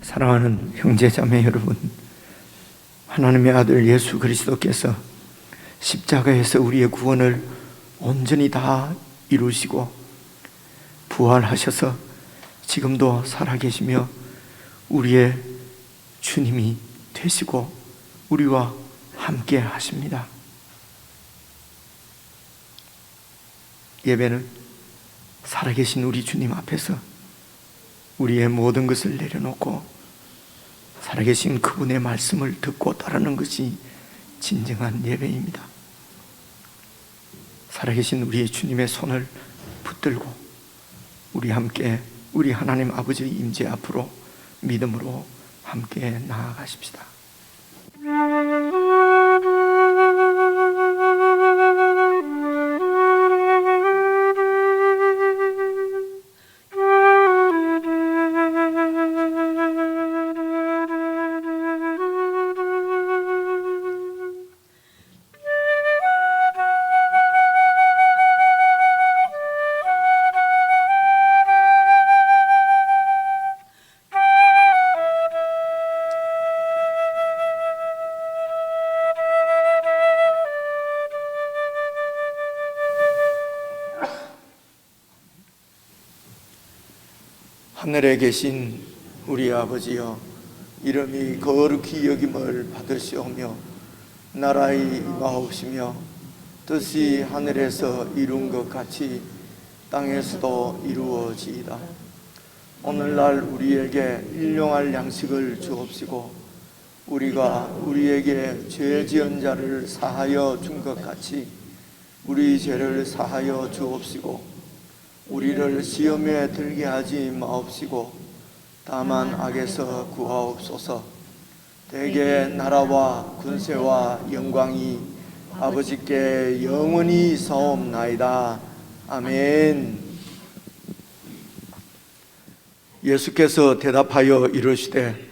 사랑하는 형제자매 여러분, 하나님의 아들 예수 그리스도께서 십자가에서 우리의 구원을 온전히 다 이루시고 부활하셔서 지금도 살아계시며 우리의 주님이 되시고 우리와 함께 하십니다. 예배는 살아계신 우리 주님 앞에서 우리의 모든 것을 내려놓고 살아계신 그분의 말씀을 듣고 따르는 것이 진정한 예배입니다. 살아계신 우리의 주님의 손을 붙들고 우리 함께 우리 하나님 아버지의 임재 앞으로 믿음으로 함께 나아가십시다. 하늘에 계신 우리 아버지여, 이름이 거룩히 여김을 받으시오며 나라의 임하옵시며 뜻이 하늘에서 이룬 것 같이 땅에서도 이루어지이다. 오늘날 우리에게 일용할 양식을 주옵시고 우리가 우리에게 죄 지은 자를 사하여 준 것 같이 우리 죄를 사하여 주옵시고 우리를 시험에 들게 하지 마옵시고 다만 악에서 구하옵소서. 대개 나라와 군세와 영광이 아버지께 영원히 사옵나이다. 아멘. 예수께서 대답하여 이르시되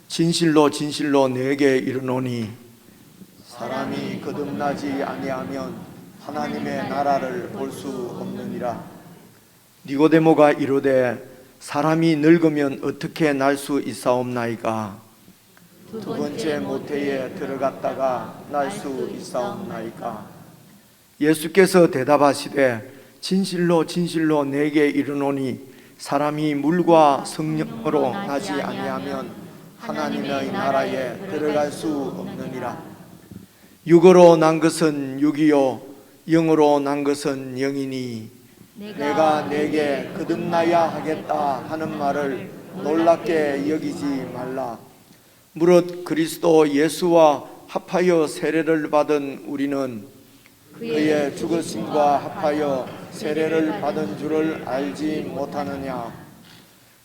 진실로 진실로 내게 이르노니 사람이 거듭나지 아니하면 하나님의 나라를 볼 수 없느니라. 니고데모가 이르되 사람이 늙으면 어떻게 날 수 있사옵나이까? 두 번째 모태에 들어갔다가 날 수 있사옵나이까? 예수께서 대답하시되 진실로 진실로 내게 이르노니 사람이 물과 성령으로 나지 아니하면 하나님의 나라에 들어갈 수 없느니라. 육으로 난 것은 육이요 영으로 난 것은 영이니 내가 내게 거듭나야 하겠다 하는 말을 놀랍게 여기지 말라. 무릇 그리스도 예수와 합하여 세례를 받은 우리는 그의 죽으심과 합하여 세례를 받은 줄을 알지 못하느냐?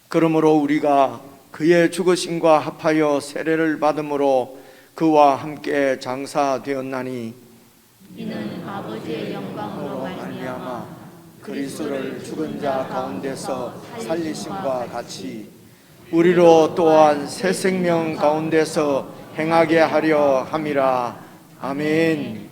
그러므로 우리가 그의 죽으심과 합하여 세례를 받음으로 그와 함께 장사되었나니 이는 아버지의 영광으로 말미암아 그리스도를 죽은 자 가운데서 살리심과 같이 우리로 또한 새 생명 가운데서 행하게 하려 함이라. 아멘.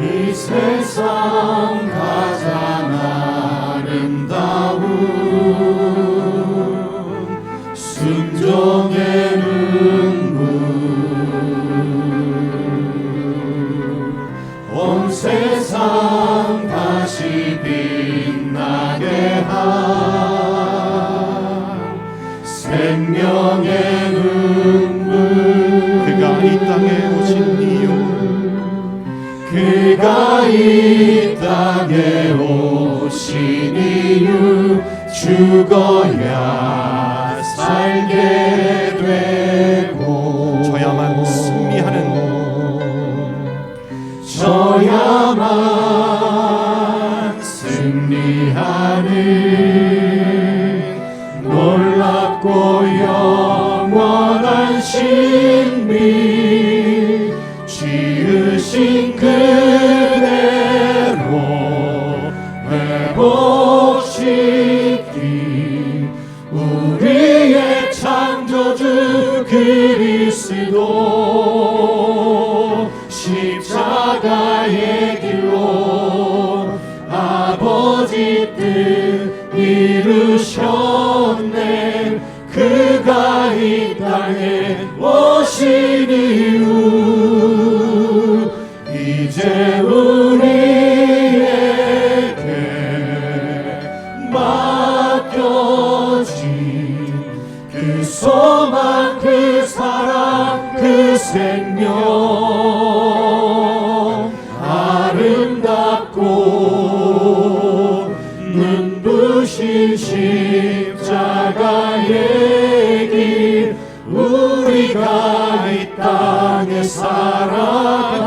이 세상 가장 아름다운 순종의 눈물 온 세상 다시 빛나게 한 생명의 눈물 그가 이 땅에 오신 이유 그가 이 땅에 오신 이유 죽어야 살게 되고 저야만 승리하는 놀랍고 영원한 신비 지으신 그대로 회복시킨 우리의 창조주 그리스도 십자가의 길로 아버지 뜻 이루셨네. 그가 이 땅에 오신 이유 이제 우리에게 맡겨진 그 소망 그 사랑 그 생명 아름답고 눈부신 십자가의 길 우리가 이 땅에 살아갈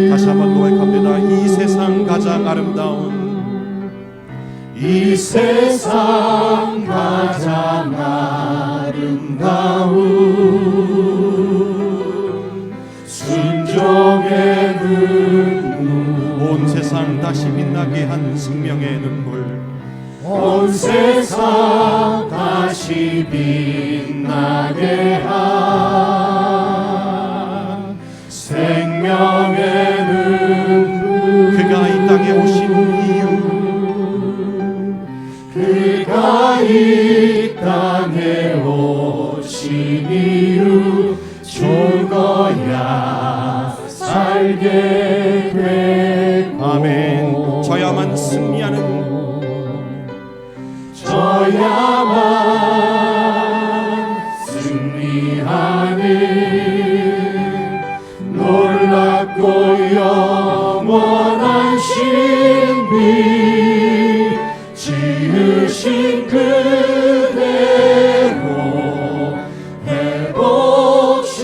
다시 한번 고백합니다. 이 세상 가장 아름다운 이 세상 가장 아름다운 순종의 눈물 온 세상 다시 빛나게 한 생명의 눈물 온 세상 다시 빛나게 한 생명의 눈물 그가 이 땅에 오신 이유 그가 이 땅에 오신 이유 죽어야 살게 되고 아멘. 저야만 승리하는 놀랍고 영원한 신비 지으신 그대로 회복시킨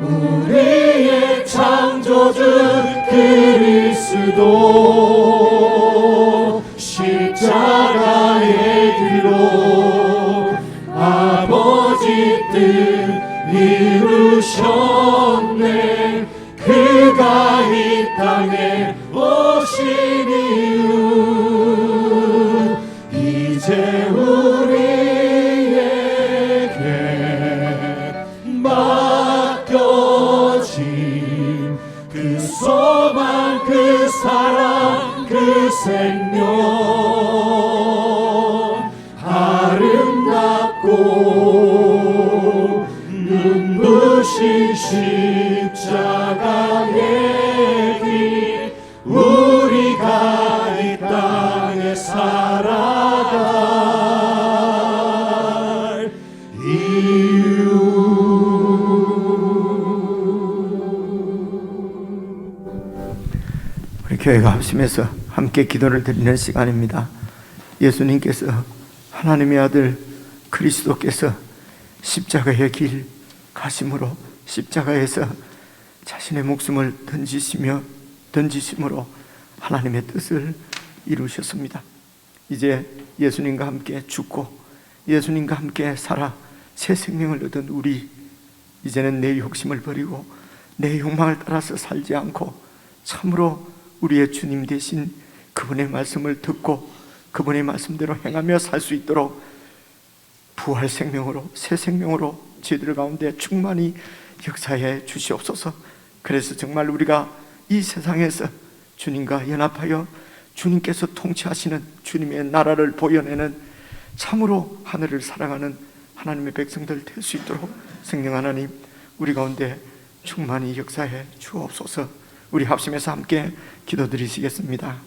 우리의 창조주 그리스도 십자가의 길로 아버지 뜻 이루셨네. 그가 이 땅에 오신 이유 이제 우리에게 주신 십자가의 길 우리가 이 땅에 살아갈 이유 우리 교회가 합심해서 함께 기도를 드리는 시간입니다. 예수님께서 하나님의 아들 그리스도께서 십자가의 길 가심으로 십자가에서 자신의 목숨을 던지심으로 하나님의 뜻을 이루셨습니다. 이제 예수님과 함께 죽고 예수님과 함께 살아 새 생명을 얻은 우리, 이제는 내 욕심을 버리고 내 욕망을 따라서 살지 않고 참으로 우리의 주님 되신 그분의 말씀을 듣고 그분의 말씀대로 행하며 살 수 있도록 부활 생명으로 새 생명으로 저희들 가운데 충만히 역사해 주시옵소서. 그래서 정말 우리가 이 세상에서 주님과 연합하여 주님께서 통치하시는 주님의 나라를 보여내는 참으로 하늘을 사랑하는 하나님의 백성들 될 수 있도록 성령 하나님 우리 가운데 충만히 역사해 주옵소서. 우리 합심해서 함께 기도드리시겠습니다.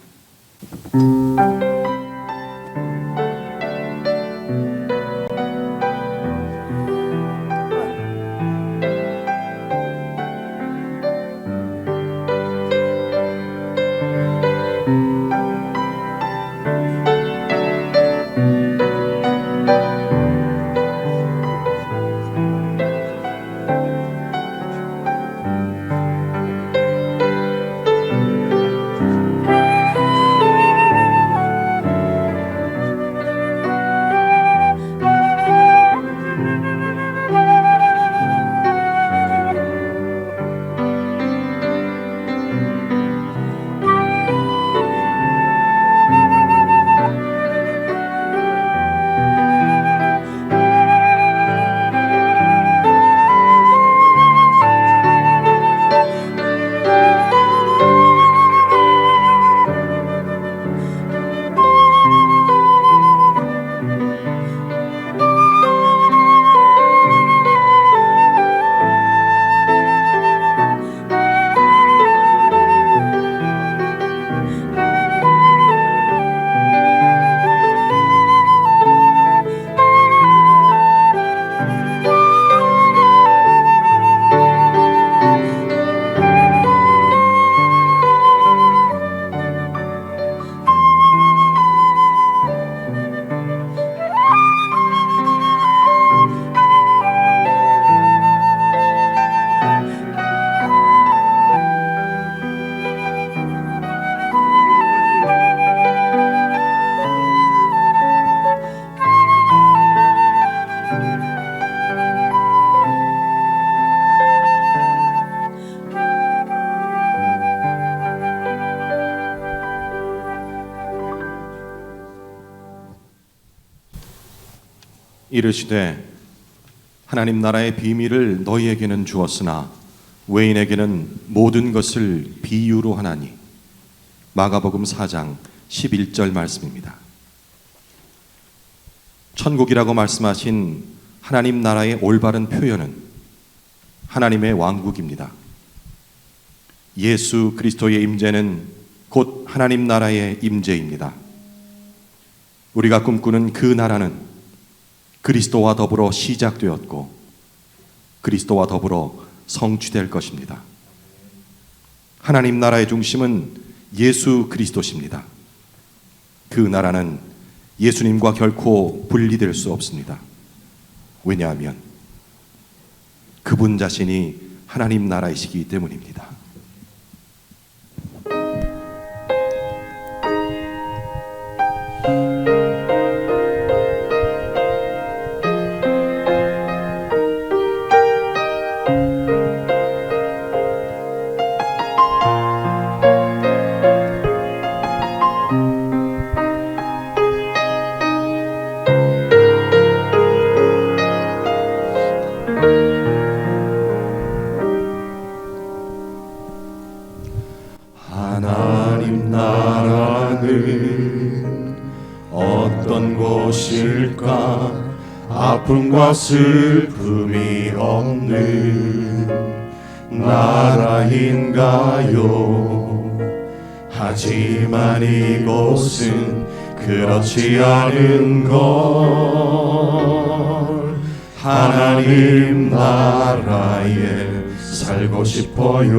이르시되 하나님 나라의 비밀을 너희에게는 주었으나 외인에게는 모든 것을 비유로 하나니. 마가복음 4장 11절 말씀입니다. 천국이라고 말씀하신 하나님 나라의 올바른 표현은 하나님의 왕국입니다. 예수 그리스도의 임재는 곧 하나님 나라의 임재입니다. 우리가 꿈꾸는 그 나라는 그리스도와 더불어 시작되었고 그리스도와 더불어 성취될 것입니다. 하나님 나라의 중심은 예수 그리스도십니다. 그 나라는 예수님과 결코 분리될 수 없습니다. 왜냐하면 그분 자신이 하나님 나라이시기 때문입니다. 하나님 나라는 어떤 곳일까? 아픔과 슬픔이 없는 나라인가요? 하지만 이곳은 그렇지 않은 걸. 하나님 나라에 살고 싶어요.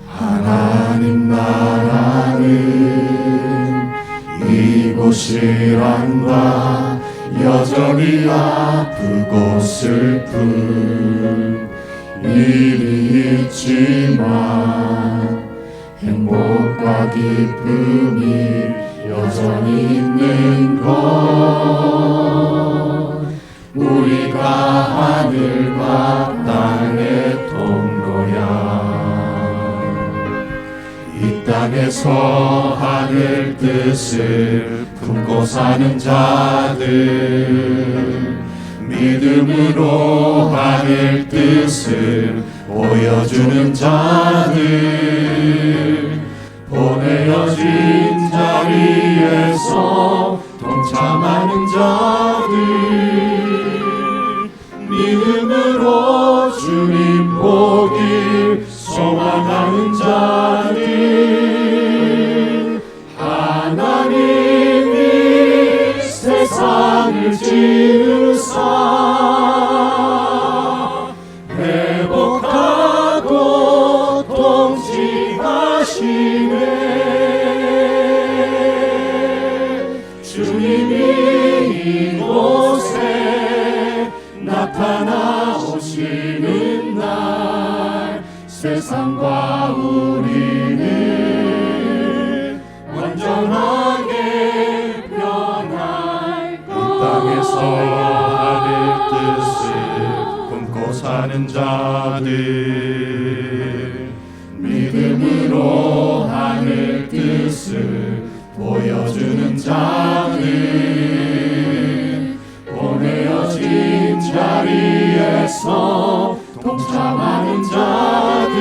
하나님 나라는 이곳이란다. 여전히 아프고 슬픈 일이 있지만 행복과 기쁨이 여전히 있는 것. 우리가 하늘과 땅의 통로야. 이 땅에서 하늘 뜻을 품고 사는 자들, 믿음으로 하늘 뜻을 보여주는 자들, 보내어진 자리에서 동참하는 자들, 믿음으로 주님 보길 소망하는 자들, 하나님이 세상을 지으사 회복하고 통치하시네. 주님이 이곳에 나타나오시는 날 세상과 우리는 완전하게 변할 것. 이 땅에서 하늘 뜻을 품고 사는 자들, 믿음으로 하늘 뜻을 보여주는 자들, 보내어진 자리에서 동참하는 자들,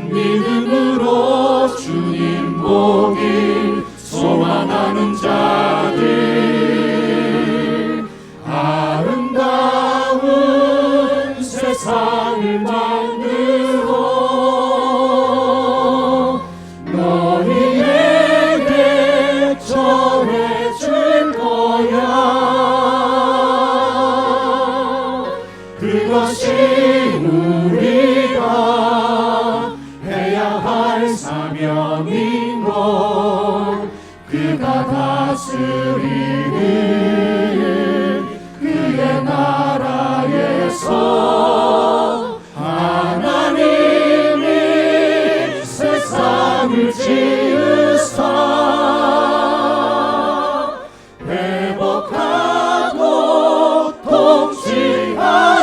믿음으로 주님 보길 소망하는 자들, 아름다운 세상을 만들어 너희에게 전해줄 거야. 그것이 우리가 해야 할 사명인 걸. 그가 다스리는 그의 나라에서 하나님이 세상을 지으사 회복하고 통치하시네.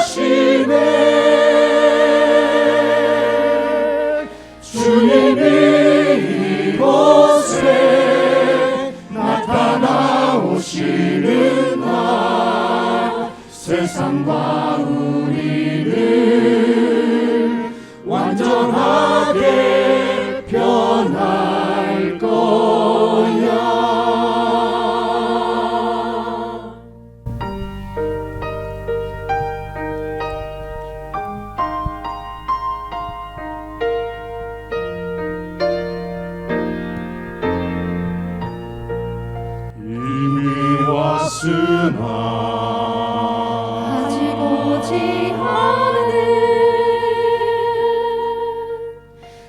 주님이 이곳에 나타나오시는 날 세상과 우리는 완전하게 변할 거야. 이미 왔으나 아직 오지 않은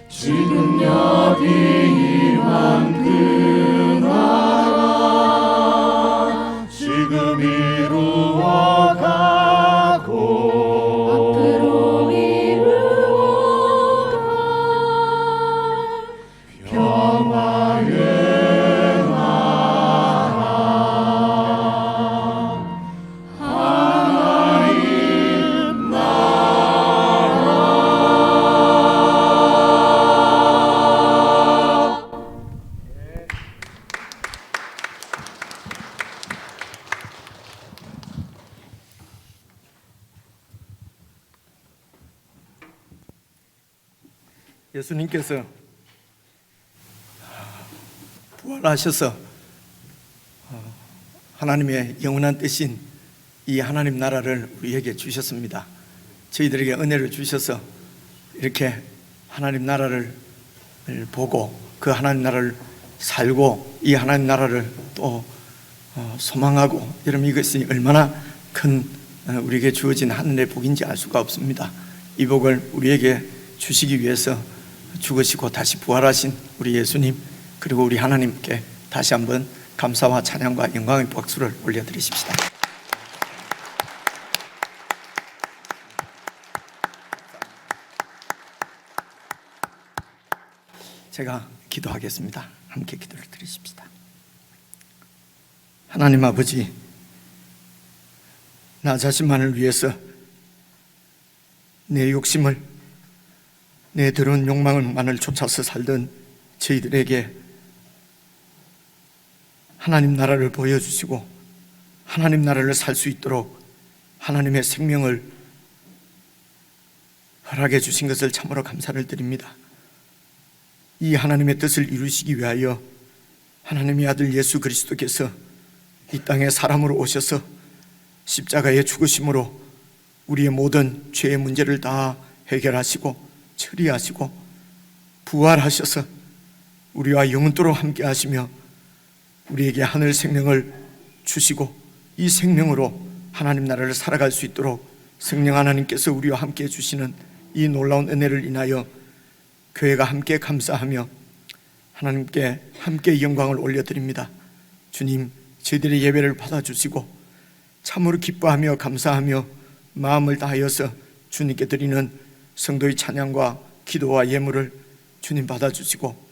지금 여기 임한 그 나라 지금 이루어가고 앞으로 이루어갈 평화의 나라 하나님 나라. 예수님께서 부활하셔서 하나님의 영원한 뜻인 이 하나님 나라를 우리에게 주셨습니다. 저희들에게 은혜를 주셔서 이렇게 하나님 나라를 보고 그 하나님 나라를 살고 이 하나님 나라를 또 소망하고, 여러분 이것이 얼마나 큰 우리에게 주어진 하늘의 복인지 알 수가 없습니다. 이 복을 우리에게 주시기 위해서 죽으시고 다시 부활하신 우리 예수님, 그리고 우리 하나님께 다시 한번 감사와 찬양과 영광의 박수를 올려드리십시다. 제가 기도하겠습니다. 함께 기도를 드리십시다. 하나님 아버지, 나 자신만을 위해서 내 욕심을, 내 더러운 욕망만을 쫓아서 살던 저희들에게 하나님 나라를 보여주시고 하나님 나라를 살 수 있도록 하나님의 생명을 허락해 주신 것을 참으로 감사를 드립니다. 이 하나님의 뜻을 이루시기 위하여 하나님의 아들 예수 그리스도께서 이 땅에 사람으로 오셔서 십자가의 죽으심으로 우리의 모든 죄의 문제를 다 해결하시고 처리하시고 부활하셔서 우리와 영원토록 함께 하시며 우리에게 하늘 생명을 주시고 이 생명으로 하나님 나라를 살아갈 수 있도록 성령 하나님께서 우리와 함께 해주시는 이 놀라운 은혜를 인하여 교회가 함께 감사하며 하나님께 함께 영광을 올려드립니다. 주님, 저희들의 예배를 받아주시고 참으로 기뻐하며 감사하며 마음을 다하여서 주님께 드리는 성도의 찬양과 기도와 예물을 주님 받아주시고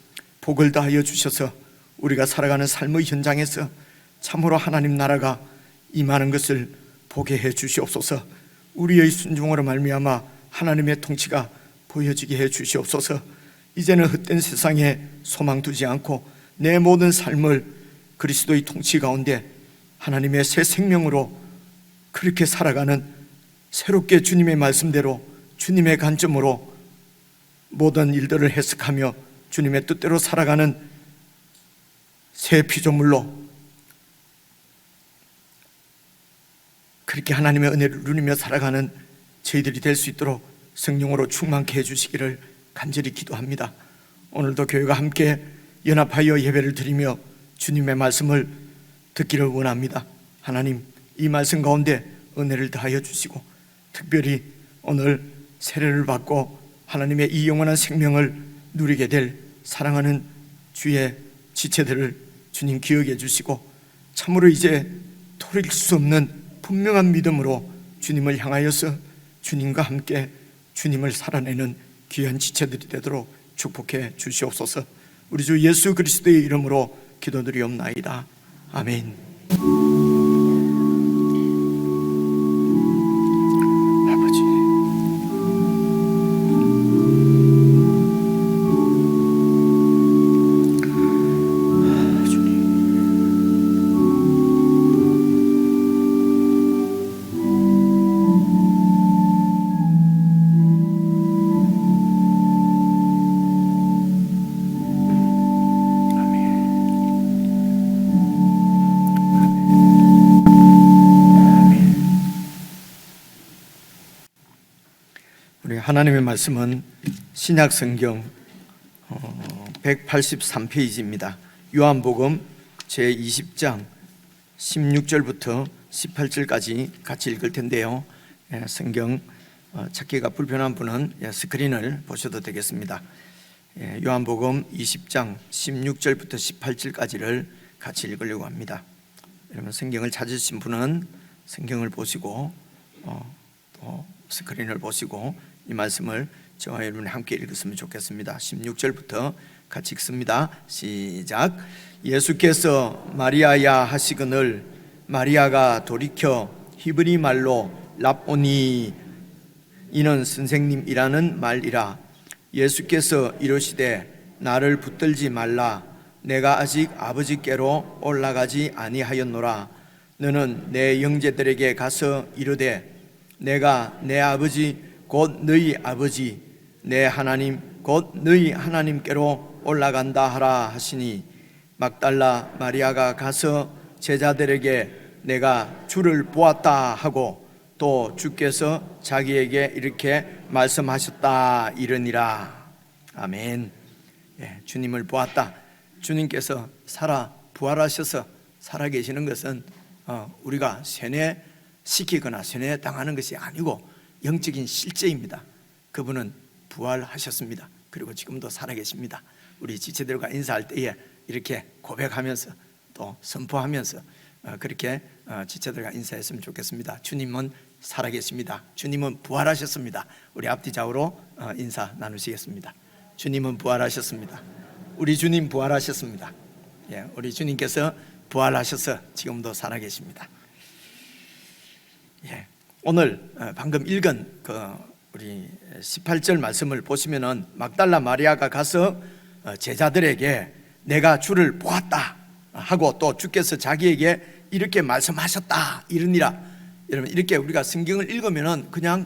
복을 다하여 주셔서 우리가 살아가는 삶의 현장에서 참으로 하나님 나라가 임하는 것을 보게 해 주시옵소서. 우리의 순종으로 말미암아 하나님의 통치가 보여지게 해 주시옵소서. 이제는 헛된 세상에 소망 두지 않고 내 모든 삶을 그리스도의 통치 가운데 하나님의 새 생명으로 그렇게 살아가는, 새롭게 주님의 말씀대로 주님의 관점으로 모든 일들을 해석하며 주님의 뜻대로 살아가는 새 피조물로 그렇게 하나님의 은혜를 누리며 살아가는 저희들이 될 수 있도록 성령으로 충만케 해주시기를 간절히 기도합니다. 오늘도 교회가 함께 연합하여 예배를 드리며 주님의 말씀을 듣기를 원합니다. 하나님, 이 말씀 가운데 은혜를 더하여 주시고 특별히 오늘 세례를 받고 하나님의 이 영원한 생명을 누리게 될 사랑하는 주의 지체들을 주님 기억해 주시고 참으로 이제 돌이킬 수 없는 분명한 믿음으로 주님을 향하여서 주님과 함께 주님을 살아내는 귀한 지체들이 되도록 축복해 주시옵소서. 우리 주 예수 그리스도의 이름으로 기도드리옵나이다. 아멘. 아버지, 우리 하나님의 말씀은 신약 성경 183페이지입니다. 요한복음 제20장 16절부터 18절까지 같이 읽을 텐데요. 성경 찾기가 불편한 분은 스크린을 보셔도 되겠습니다. 요한복음 20장 16절부터 18절까지를 같이 읽으려고 합니다. 여러분 성경을 찾으신 분은 성경을 보시고 또 스크린을 보시고 이 말씀을 저와 여러분이 함께 읽었으면 좋겠습니다. 16절부터 같이 읽습니다. 시작. 예수께서 마리아야 하시거늘 마리아가 돌이켜 히브리 말로 랍오니, 이는 선생님이라는 말이라. 예수께서 이르시되 나를 붙들지 말라. 내가 아직 아버지께로 올라가지 아니하였노라. 너는 내 형제들에게 가서 이르되 내가 내 아버지 곧 너희 아버지 내 하나님 곧 너희 하나님께로 올라간다 하라 하시니, 막달라 마리아가 가서 제자들에게 내가 주를 보았다 하고 또 주께서 자기에게 이렇게 말씀하셨다 이르니라. 아멘. 주님을 보았다. 주님께서 부활하셔서 살아계시는 것은 우리가 세뇌시키거나 세뇌당하는 것이 아니고 영적인 실제입니다. 그분은 부활하셨습니다. 그리고 지금도 살아계십니다. 우리 지체들과 인사할 때에 이렇게 고백하면서 또 선포하면서 그렇게 지체들과 인사했으면 좋겠습니다. 주님은 살아계십니다. 주님은 부활하셨습니다. 우리 앞뒤 좌우로 인사 나누시겠습니다. 주님은 부활하셨습니다. 우리 주님 부활하셨습니다. 우리 주님께서 부활하셔서 지금도 살아계십니다. 오늘 방금 읽은 우리 18절 말씀을 보시면은 막달라 마리아가 가서 제자들에게 내가 주를 보았다 하고 또 주께서 자기에게 이렇게 말씀하셨다 이르니라. 여러분 이렇게 우리가 성경을 읽으면은 그냥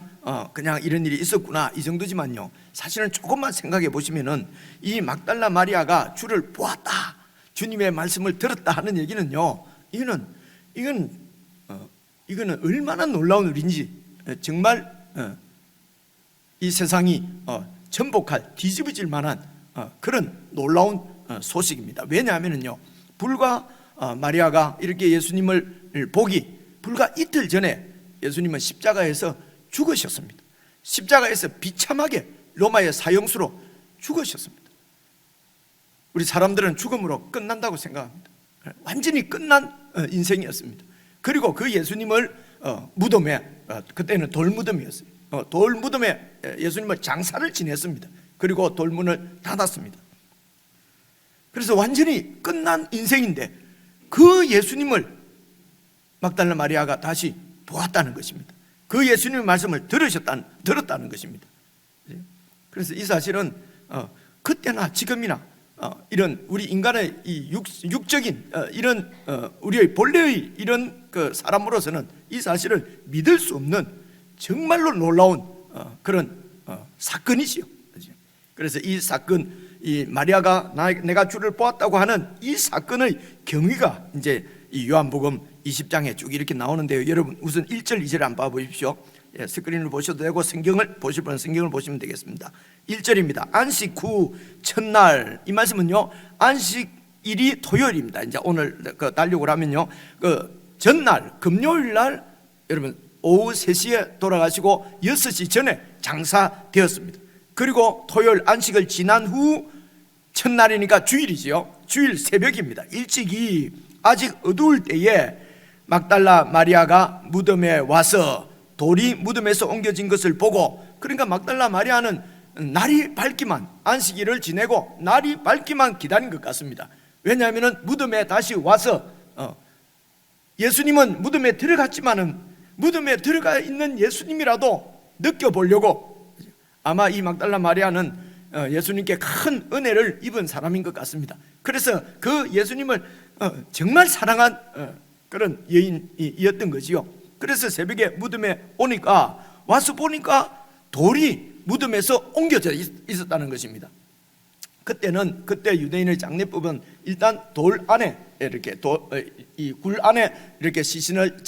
이런 일이 있었구나 이 정도지만요, 사실은 조금만 생각해 보시면은 이 막달라 마리아가 주를 보았다, 주님의 말씀을 들었다 하는 얘기는요, 이거는 얼마나 놀라운 일인지, 정말 이 세상이 뒤집어질 만한 그런 놀라운 소식입니다. 왜냐하면요, 불과 마리아가 이렇게 예수님을 보기 불과 이틀 전에 예수님은 십자가에서 죽으셨습니다. 십자가에서 비참하게 로마의 사형수로 죽으셨습니다. 우리 사람들은 죽음으로 끝난다고 생각합니다. 완전히 끝난 인생이었습니다. 그리고 그 예수님을 무덤에, 그때는 돌무덤이었어요. 돌무덤에 예수님을 장사를 지냈습니다. 그리고 돌문을 닫았습니다. 그래서 완전히 끝난 인생인데 그 예수님을 막달라 마리아가 다시 보았다는 것입니다. 그 예수님의 말씀을 들었다는 것입니다. 그래서 이 사실은 그때나 지금이나 이런 우리 인간의 이 육적인 이런 우리의 본래의 이런 그 사람으로서는 이 사실을 믿을 수 없는 정말로 놀라운 그런 사건이지요. 그래서 이 사건, 이 마리아가 내가 주를 보았다고 하는 이 사건의 경위가 이제 이 요한복음 20장에 쭉 이렇게 나오는데요. 여러분 우선 1절 2절 한번 봐보십시오. 스크린을 보셔도 되고 성경을 보실 분은 성경을 보시면 되겠습니다. 1절입니다. 안식 후 첫날, 이 말씀은요, 안식일이 토요일입니다. 이제 오늘 달력으로 하면요, 전날 금요일 날 여러분 오후 3시에 돌아가시고 6시 전에 장사되었습니다. 그리고 토요일 안식을 지난 후 첫날이니까 주일이지요. 주일 새벽입니다. 일찍이 아직 어두울 때에 막달라 마리아가 무덤에 와서 돌이 무덤에서 옮겨진 것을 보고, 그러니까 막달라 마리아는 날이 밝기만, 안식일을 지내고 날이 밝기만 기다린 것 같습니다. 왜냐하면 무덤에 다시 와서 예수님은 무덤에 들어갔지만은 무덤에 들어가 있는 예수님이라도 느껴보려고, 아마 이 막달라 마리아는 예수님께 큰 은혜를 입은 사람인 것 같습니다. 그래서 그 예수님을 정말 사랑한 그런 여인이었던 거지요. 그래서 새벽에 무덤에 와서 보니까 돌이 무덤에서 옮겨져 있었다는 것입니다. 그때 유대인의 장례법은 일단 돌 안에 이렇게 이 굴 안에 이렇게 시신을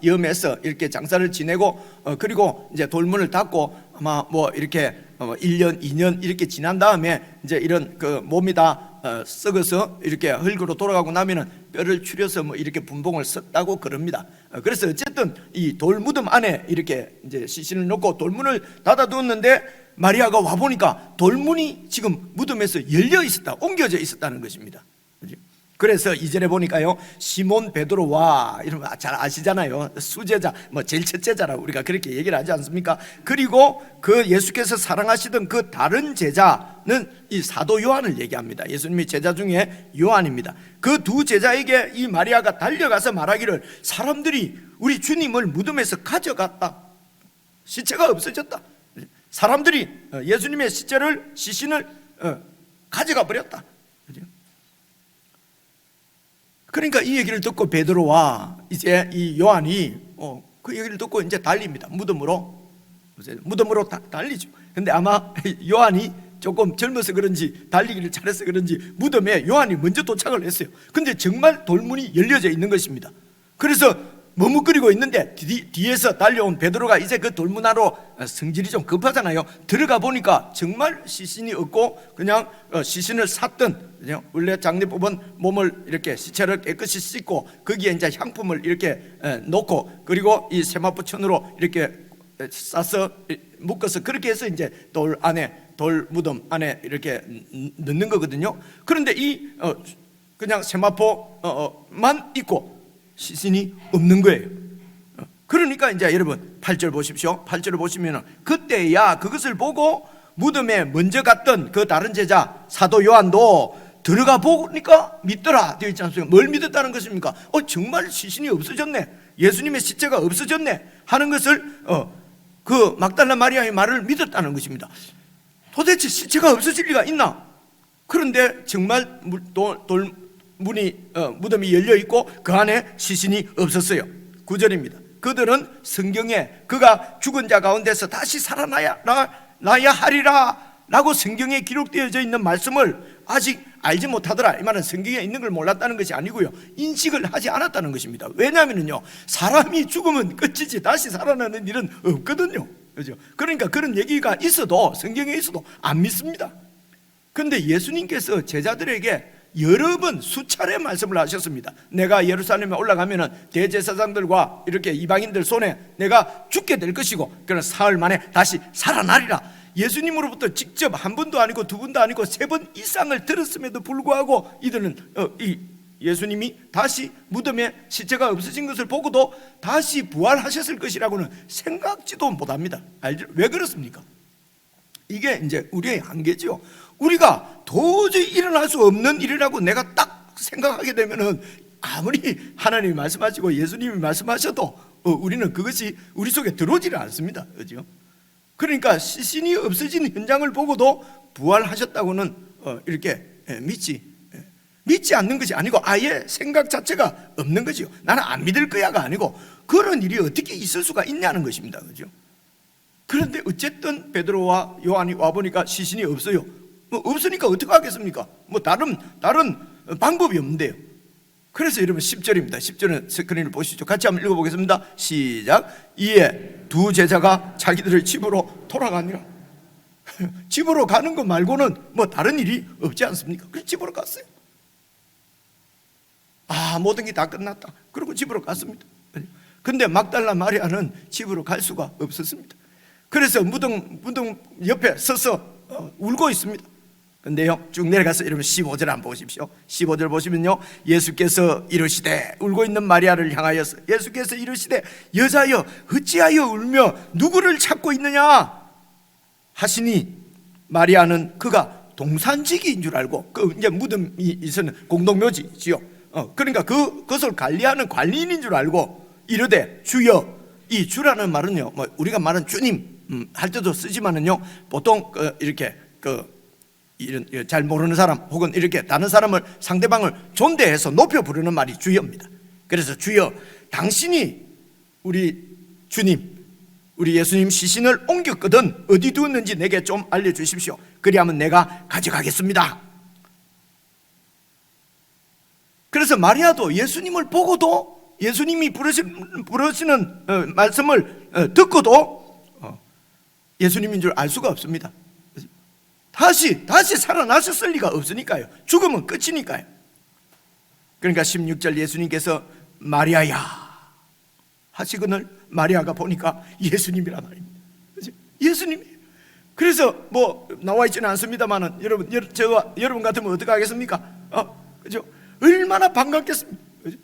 염해서 이렇게 장사를 지내고, 그리고 이제 돌문을 닫고 아마 뭐 이렇게 1년 2년 이렇게 지난 다음에 이제 이런 그 몸이 다 썩어서 이렇게 흙으로 돌아가고 나면은 뼈를 추려서 뭐 이렇게 분봉을 썼다고 그럽니다. 그래서 어쨌든 이 돌무덤 안에 이렇게 이제 시신을 놓고 돌문을 닫아두었는데, 마리아가 와 보니까 돌문이 지금 무덤에서 열려 있었다, 옮겨져 있었다는 것입니다. 그래서 2절에 보니까요, 시몬 베드로와, 이러면 잘 아시잖아요. 수제자, 뭐 제일 첫째자라 우리가 그렇게 얘기를 하지 않습니까? 그리고 그 예수께서 사랑하시던 그 다른 제자는 이 사도 요한을 얘기합니다. 예수님의 제자 중에 요한입니다. 그 두 제자에게 이 마리아가 달려가서 말하기를, 사람들이 우리 주님을 무덤에서 가져갔다, 시체가 없어졌다, 사람들이 예수님의 시신을 가져가 버렸다. 그러니까 이 얘기를 듣고 베드로와 이제 이 요한이 그 얘기를 듣고 이제 달립니다. 무덤으로 달리죠. 근데 아마 요한이 조금 젊어서 그런지 달리기를 잘해서 그런지 무덤에 요한이 먼저 도착을 했어요. 근데 정말 돌문이 열려져 있는 것입니다. 그래서 머뭇거리고 있는데 뒤에서 달려온 베드로가 이제 그 돌문화로 성질이 좀 급하잖아요. 들어가 보니까 정말 시신이 없고 그냥 시신을 샀던, 그냥 원래 장례법은 몸을 이렇게 시체를 깨끗이 씻고 거기에 이제 향품을 이렇게 놓고 그리고 이 세마포천으로 이렇게 싸서 묶어서 그렇게 해서 이제 돌 무덤 안에 이렇게 넣는 거거든요. 그런데 이 그냥 세마포만 있고 시신이 없는 거예요. 그러니까 이제 여러분 8절 보십시오. 8절을 보시면 그때야 그것을 보고 무덤에 먼저 갔던 그 다른 제자 사도 요한도 들어가 보니까 믿더라 되어 있지 않습니까? 뭘 믿었다는 것입니까? 정말 시신이 없어졌네, 예수님의 시체가 없어졌네 하는 것을 그 막달라 마리아의 말을 믿었다는 것입니다. 도대체 시체가 없어질 리가 있나? 그런데 정말 무덤이 열려 있고 그 안에 시신이 없었어요. 9절입니다. 그들은 성경에 그가 죽은 자 가운데서 다시 살아나야 하리라 라고 성경에 기록되어져 있는 말씀을 아직 알지 못하더라. 이 말은 성경에 있는 걸 몰랐다는 것이 아니고요, 인식을 하지 않았다는 것입니다. 왜냐하면요, 사람이 죽으면 끝이지 다시 살아나는 일은 없거든요. 그렇죠? 그러니까 그런 얘기가 있어도, 성경에 있어도 안 믿습니다. 그런데 예수님께서 제자들에게 여러 번 수차례 말씀을 하셨습니다. 내가 예루살렘에 올라가면 대제사장들과 이렇게 이방인들 손에 내가 죽게 될 것이고 그러나 사흘 만에 다시 살아나리라. 예수님으로부터 직접 한 번도 아니고 두 번도 아니고 세 번 이상을 들었음에도 불구하고 이들은 예수님이 다시 무덤에 시체가 없어진 것을 보고도 다시 부활하셨을 것이라고는 생각지도 못합니다. 알죠? 왜 그렇습니까? 이게 이제 우리의 한계죠. 우리가 도저히 일어날 수 없는 일이라고 내가 딱 생각하게 되면은 아무리 하나님이 말씀하시고 예수님이 말씀하셔도 우리는 그것이 우리 속에 들어오지를 않습니다. 그렇죠? 그러니까 시신이 없어진 현장을 보고도 부활하셨다고는 이렇게 믿지 않는 것이 아니고 아예 생각 자체가 없는 거지요. 나는 안 믿을 거야가 아니고 그런 일이 어떻게 있을 수가 있냐는 것입니다. 그렇죠? 그런데 어쨌든 베드로와 요한이 와보니까 시신이 없어요. 없으니까 어떻게 하겠습니까? 다른 방법이 없는데요. 그래서 여러분 10절입니다. 10절은 스크린을 보시죠. 같이 한번 읽어보겠습니다. 시작. 이에 두 제자가 자기들의 집으로 돌아가니라. 집으로 가는 것 말고는 다른 일이 없지 않습니까? 그래서 집으로 갔어요. 모든 게 다 끝났다. 그리고 집으로 갔습니다. 근데 막달라 마리아는 집으로 갈 수가 없었습니다. 그래서 무덤 옆에 서서 울고 있습니다. 근데요, 쭉 내려가서 여러분 15절 한번 보십시오. 15절 보시면요, 예수께서 이르시되, 울고 있는 마리아를 향하여서 예수께서 이르시되 여자여 어찌하여 울며 누구를 찾고 있느냐 하시니 마리아는 그가 동산지기인 줄 알고, 이제 무덤이 있는 공동묘지지요. 그러니까 그것을 관리하는 관리인인 줄 알고 이르되 주여. 이 주라는 말은요, 우리가 말하는 주님 할 때도 쓰지만은요, 보통 이렇게 이런 잘 모르는 사람 혹은 이렇게 다른 사람을 상대방을 존대해서 높여 부르는 말이 주여입니다. 그래서 주여, 당신이 우리 주님, 우리 예수님 시신을 옮겼거든 어디 두었는지 내게 좀 알려주십시오. 그리하면 내가 가져가겠습니다. 그래서 마리아도 예수님을 보고도, 예수님이 부르시는 말씀을 듣고도 예수님인 줄 알 수가 없습니다. 다시 살아나셨을 리가 없으니까요. 죽으면 끝이니까요. 그러니까 16절 예수님께서 마리아야 하시거늘 마리아가 보니까 예수님이란 말입니다. 예수님이. 그래서 나와 있지는 않습니다만은 여러분 같으면 어떻게 하겠습니까? 그죠? 얼마나 반갑겠습니까? 그죠?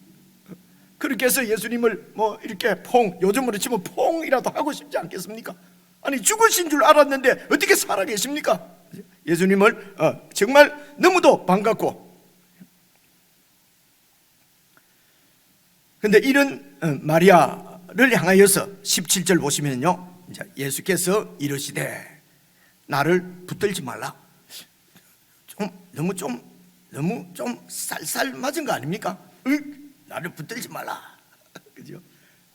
그렇게 해서 예수님을 이렇게 요즘으로 치면 퐁이라도 하고 싶지 않겠습니까? 아니, 죽으신 줄 알았는데 어떻게 살아 계십니까? 예수님을 정말 너무도 반갑고. 그런데 이런 마리아를 향하여서 17절 보시면요, 예수께서 이르시되 나를 붙들지 말라. 너무 좀 쌀쌀 맞은 거 아닙니까? 나를 붙들지 말라. 그죠?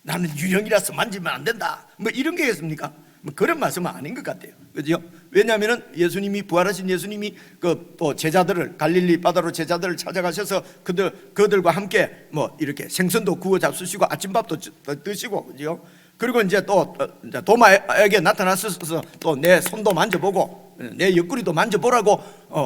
나는 유령이라서 만지면 안 된다. 이런 게 있습니까? 뭐 그런 말씀은 아닌 것 같아요. 그죠? 왜냐하면 예수님이 부활하신 예수님이 그 또 제자들을 갈릴리 바다로 제자들을 찾아가셔서 그들과 함께 뭐 이렇게 생선도 구워 잡수시고 아침밥도 드시고, 그죠? 그리고 이제 또 도마에게 나타나셔서 또 내 손도 만져보고 내 옆구리도 만져보라고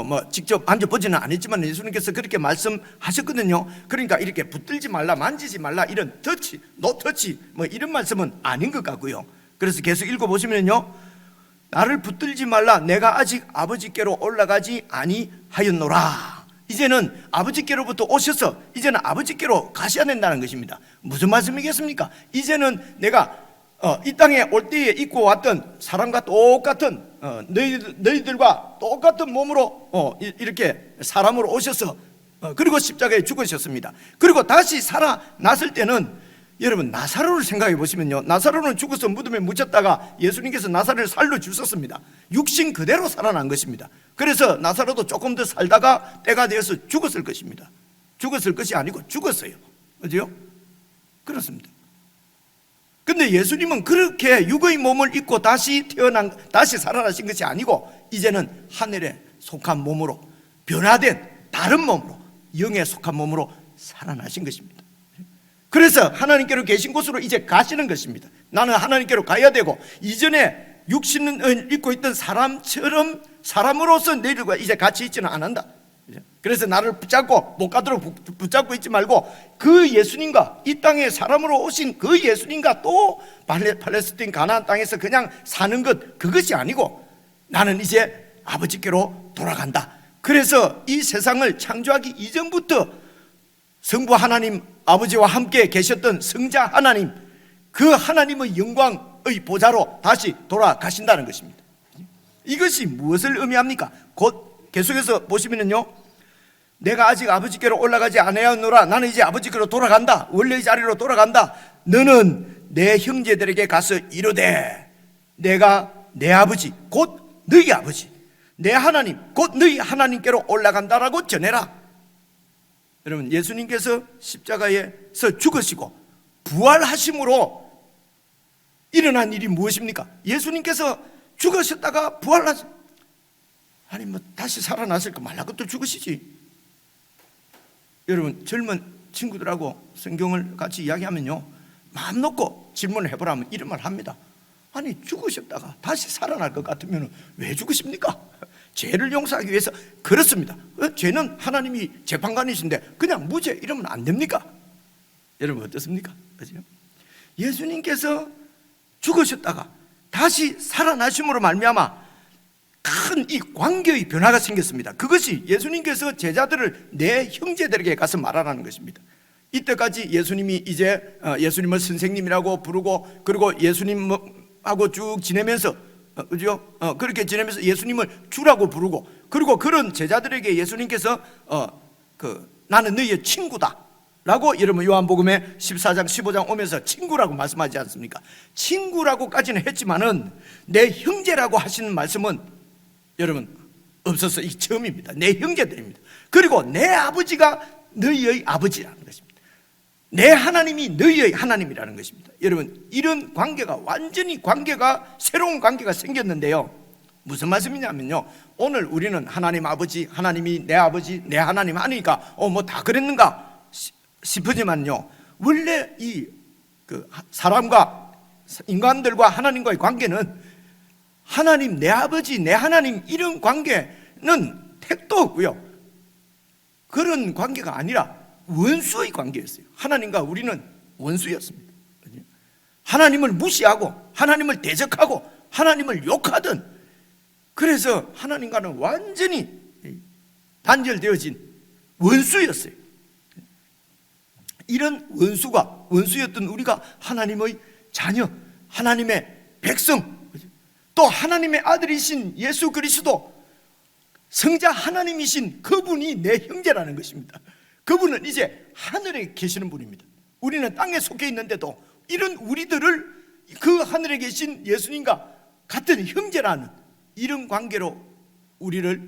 뭐 직접 만져보지는 않았지만 예수님께서 그렇게 말씀하셨거든요. 그러니까 이렇게 붙들지 말라, 만지지 말라, 이런 터치, 노 터치 뭐 이런 말씀은 아닌 것 같고요. 그래서 계속 읽어보시면요, 나를 붙들지 말라, 내가 아직 아버지께로 올라가지 아니하였노라. 이제는 아버지께로부터 오셔서 이제는 아버지께로 가셔야 된다는 것입니다. 무슨 말씀이겠습니까? 이제는 내가 이 땅에 올 때에 입고 왔던 사람과 똑같은 너희들과 똑같은 몸으로 이렇게 사람으로 오셔서 그리고 십자가에 죽으셨습니다. 그리고 다시 살아났을 때는 여러분, 나사로를 생각해 보시면요, 나사로는 죽어서 무덤에 묻혔다가 예수님께서 나사로를 살려 주셨습니다. 육신 그대로 살아난 것입니다. 그래서 나사로도 조금 더 살다가 때가 되어서 죽었을 것입니다. 죽었을 것이 아니고 죽었어요. 그죠? 그렇습니다. 근데 예수님은 그렇게 육의 몸을 입고 다시 살아나신 것이 아니고 이제는 하늘에 속한 몸으로, 변화된 다른 몸으로, 영에 속한 몸으로 살아나신 것입니다. 그래서 하나님께로 계신 곳으로 이제 가시는 것입니다. 나는 하나님께로 가야 되고, 이전에 육신을 입고 있던 사람처럼 사람으로서 너희들과 이제 같이 있지는 않는다. 그래서 나를 붙잡고 못 가도록 붙잡고 있지 말고, 그 예수님과 이 땅에 사람으로 오신 그 예수님과 또 팔레스틴 가나안 땅에서 그냥 사는 것, 그것이 아니고 나는 이제 아버지께로 돌아간다. 그래서 이 세상을 창조하기 이전부터 성부 하나님 아버지와 함께 계셨던 성자 하나님, 그 하나님의 영광의 보좌로 다시 돌아가신다는 것입니다. 이것이 무엇을 의미합니까? 곧 계속해서 보시면요, 내가 아직 아버지께로 올라가지 않았노라, 나는 이제 아버지께로 돌아간다, 원래의 자리로 돌아간다. 너는 내 형제들에게 가서 이르되, 내가 내 아버지 곧 너희 아버지, 내 하나님 곧 너희 하나님께로 올라간다라고 전해라. 여러분, 예수님께서 십자가에서 죽으시고 부활하심으로 일어난 일이 무엇입니까? 예수님께서 죽으셨다가 아니 뭐 다시 살아났을까, 말라고 또 죽으시지. 여러분, 젊은 친구들하고 성경을 같이 이야기하면요, 마음 놓고 질문을 해보라면 이런 말 합니다. 아니, 죽으셨다가 다시 살아날 것 같으면 왜 죽으십니까? 죄를 용서하기 위해서. 그렇습니다. 죄는 하나님이 재판관이신데 그냥 무죄 이러면 안 됩니까? 여러분 어떻습니까? 그죠? 예수님께서 죽으셨다가 다시 살아나심으로 말미암아 큰 이 관계의 변화가 생겼습니다. 그것이 예수님께서 제자들을 내 형제들에게 가서 말하라는 것입니다. 이때까지 예수님이 이제 예수님을 선생님이라고 부르고, 그리고 예수님하고 쭉 지내면서, 그죠? 그렇게 지내면서 예수님을 주라고 부르고, 그리고 그런 제자들에게 예수님께서 나는 너희의 친구다 라고, 여러분 요한복음에 14장 15장 오면서 친구라고 말씀하지 않습니까? 친구라고까지는 했지만은 내 형제라고 하시는 말씀은 여러분 없어서 이 처음입니다. 내 형제들입니다. 그리고 내 아버지가 너희의 아버지라는 것입니다. 내 하나님이 너희의 하나님이라는 것입니다. 여러분, 이런 관계가 완전히 새로운 관계가 생겼는데요, 무슨 말씀이냐면요, 오늘 우리는 하나님 아버지, 하나님이 내 아버지, 내 하나님 하니까 뭐 다 그랬는가 싶으지만요, 원래 이 사람과 인간들과 하나님과의 관계는 하나님 내 아버지 내 하나님 이런 관계는 택도 없고요, 그런 관계가 아니라 원수의 관계였어요. 하나님과 우리는 원수였습니다. 하나님을 무시하고 하나님을 대적하고 하나님을 욕하던, 그래서 하나님과는 완전히 단절되어진 원수였어요. 이런 원수였던 우리가 하나님의 자녀, 하나님의 백성, 또 하나님의 아들이신 예수 그리스도, 성자 하나님이신 그분이 내 형제라는 것입니다. 그분은 이제 하늘에 계시는 분입니다. 우리는 땅에 속해 있는데도 이런 우리들을 그 하늘에 계신 예수님과 같은 형제라는 이런 관계로 우리를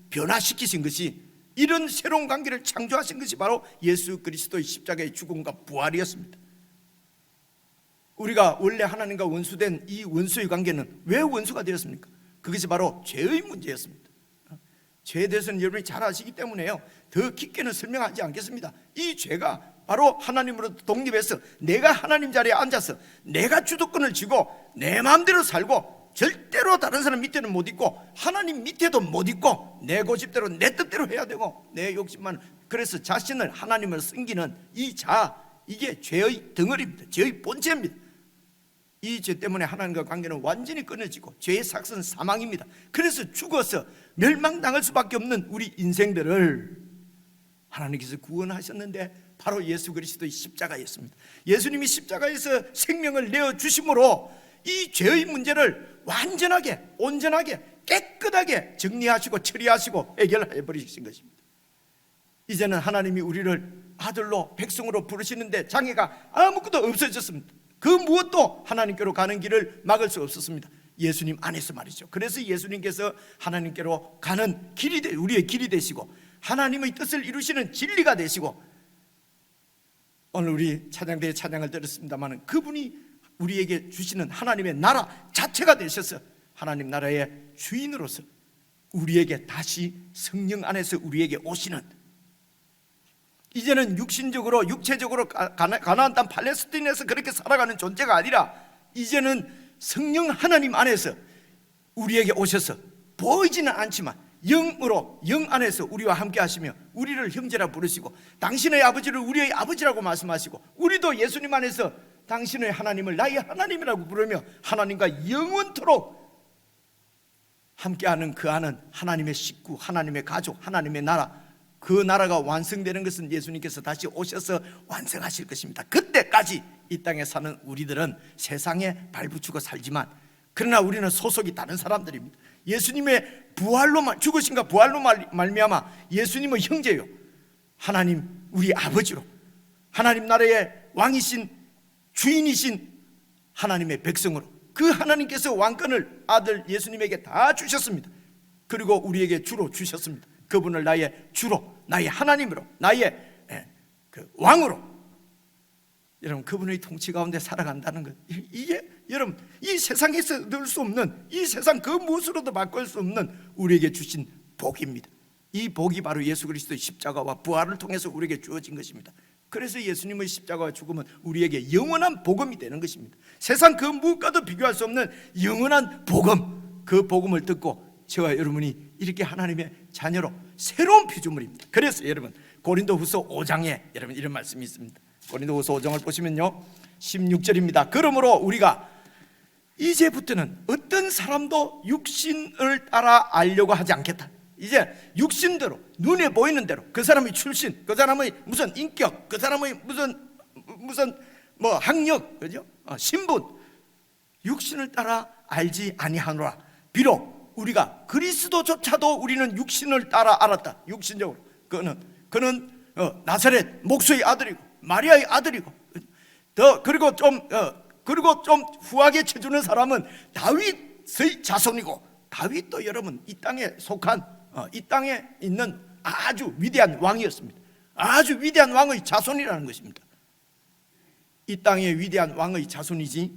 변화시키신 것이, 이런 새로운 관계를 창조하신 것이 바로 예수 그리스도의 십자가의 죽음과 부활이었습니다. 우리가 원래 하나님과 원수된 이 원수의 관계는 왜 원수가 되었습니까? 그것이 바로 죄의 문제였습니다. 죄에 대해서는 여러분이 잘 아시기 때문에요, 더 깊게는 설명하지 않겠습니다. 이 죄가 바로 하나님으로부터 독립해서 내가 하나님 자리에 앉아서 내가 주도권을 쥐고 내 마음대로 살고 절대로 다른 사람 밑에는 못 있고 하나님 밑에도 못 있고 내 고집대로 내 뜻대로 해야 되고 내 욕심만, 그래서 자신을 하나님을 숨기는 이 이게 죄의 덩어리입니다. 죄의 본체입니다. 이 죄 때문에 하나님과 관계는 완전히 끊어지고 죄의 삭은 사망입니다. 그래서 죽어서 멸망당할 수밖에 없는 우리 인생들을 하나님께서 구원하셨는데 바로 예수 그리스도의 십자가였습니다. 예수님이 십자가에서 생명을 내어주심으로 이 죄의 문제를 완전하게 온전하게 깨끗하게 정리하시고 처리하시고 해결해 버리신 것입니다. 이제는 하나님이 우리를 아들로 백성으로 부르시는데 장애가 아무것도 없어졌습니다. 그 무엇도 하나님께로 가는 길을 막을 수 없었습니다. 예수님 안에서 말이죠. 그래서 예수님께서 하나님께로 가는 길이 우리의 길이 되시고 하나님의 뜻을 이루시는 진리가 되시고, 오늘 우리 찬양대의 찬양을 들었습니다만 그분이 우리에게 주시는 하나님의 나라 자체가 되셔서 하나님 나라의 주인으로서 우리에게 다시 성령 안에서 우리에게 오시는, 이제는 육신적으로 육체적으로 가나안 땅 팔레스틴에서 그렇게 살아가는 존재가 아니라 이제는 성령 하나님 안에서 우리에게 오셔서 보이지는 않지만 영으로 영 안에서 우리와 함께 하시며 우리를 형제라 부르시고 당신의 아버지를 우리의 아버지라고 말씀하시고 우리도 예수님 안에서 당신의 하나님을 나의 하나님이라고 부르며 하나님과 영원토록 함께하는 그 안은 하나님의 식구, 하나님의 가족, 하나님의 나라, 그 나라가 완성되는 것은 예수님께서 다시 오셔서 완성하실 것입니다. 그때까지 이 땅에 사는 우리들은 세상에 발붙이고 살지만 그러나 우리는 소속이 다른 사람들입니다. 예수님의 부활로 죽으신가 부활로 말미암아 예수님의 형제요, 하나님 우리 아버지로 하나님 나라의 왕이신 주인이신 하나님의 백성으로 그 하나님께서 왕권을 아들 예수님에게 다 주셨습니다. 그리고 우리에게 주로 주셨습니다. 그분을 나의 주로, 나의 하나님으로, 나의 그 왕으로, 여러분 그분의 통치 가운데 살아간다는 것, 이게 여러분 이 세상에서 얻을 수 없는, 이 세상 그 무엇으로도 바꿀 수 없는 우리에게 주신 복입니다. 이 복이 바로 예수 그리스도의 십자가와 부활을 통해서 우리에게 주어진 것입니다. 그래서 예수님의 십자가와 죽음은 우리에게 영원한 복음이 되는 것입니다. 세상 그 무엇과도 비교할 수 없는 영원한 복음, 그 복음을 듣고 저와 여러분이 이렇게 하나님의 자녀로 새로운 피조물입니다. 그래서 여러분 고린도후서 5장에 여러분 이런 말씀이 있습니다. 고린도후서 5장을 보시면요 16절입니다. 그러므로 우리가 이제부터는 어떤 사람도 육신을 따라 알려고 하지 않겠다. 이제 육신대로 눈에 보이는 대로 그 사람의 출신, 그 사람의 무슨 인격, 그 사람의 무슨 뭐 학력, 그죠? 신분, 육신을 따라 알지 아니하노라. 비록 우리가 그리스도조차도 우리는 육신을 따라 알았다. 육신적으로 그는 나사렛 목수의 아들이고 마리아의 아들이고 그리고 좀 후하게 쳐주는 사람은 다윗의 자손이고, 다윗도 여러분 이 땅에 속한 이 땅에 있는 아주 위대한 왕이었습니다. 아주 위대한 왕의 자손이라는 것입니다. 이 땅의 위대한 왕의 자손이지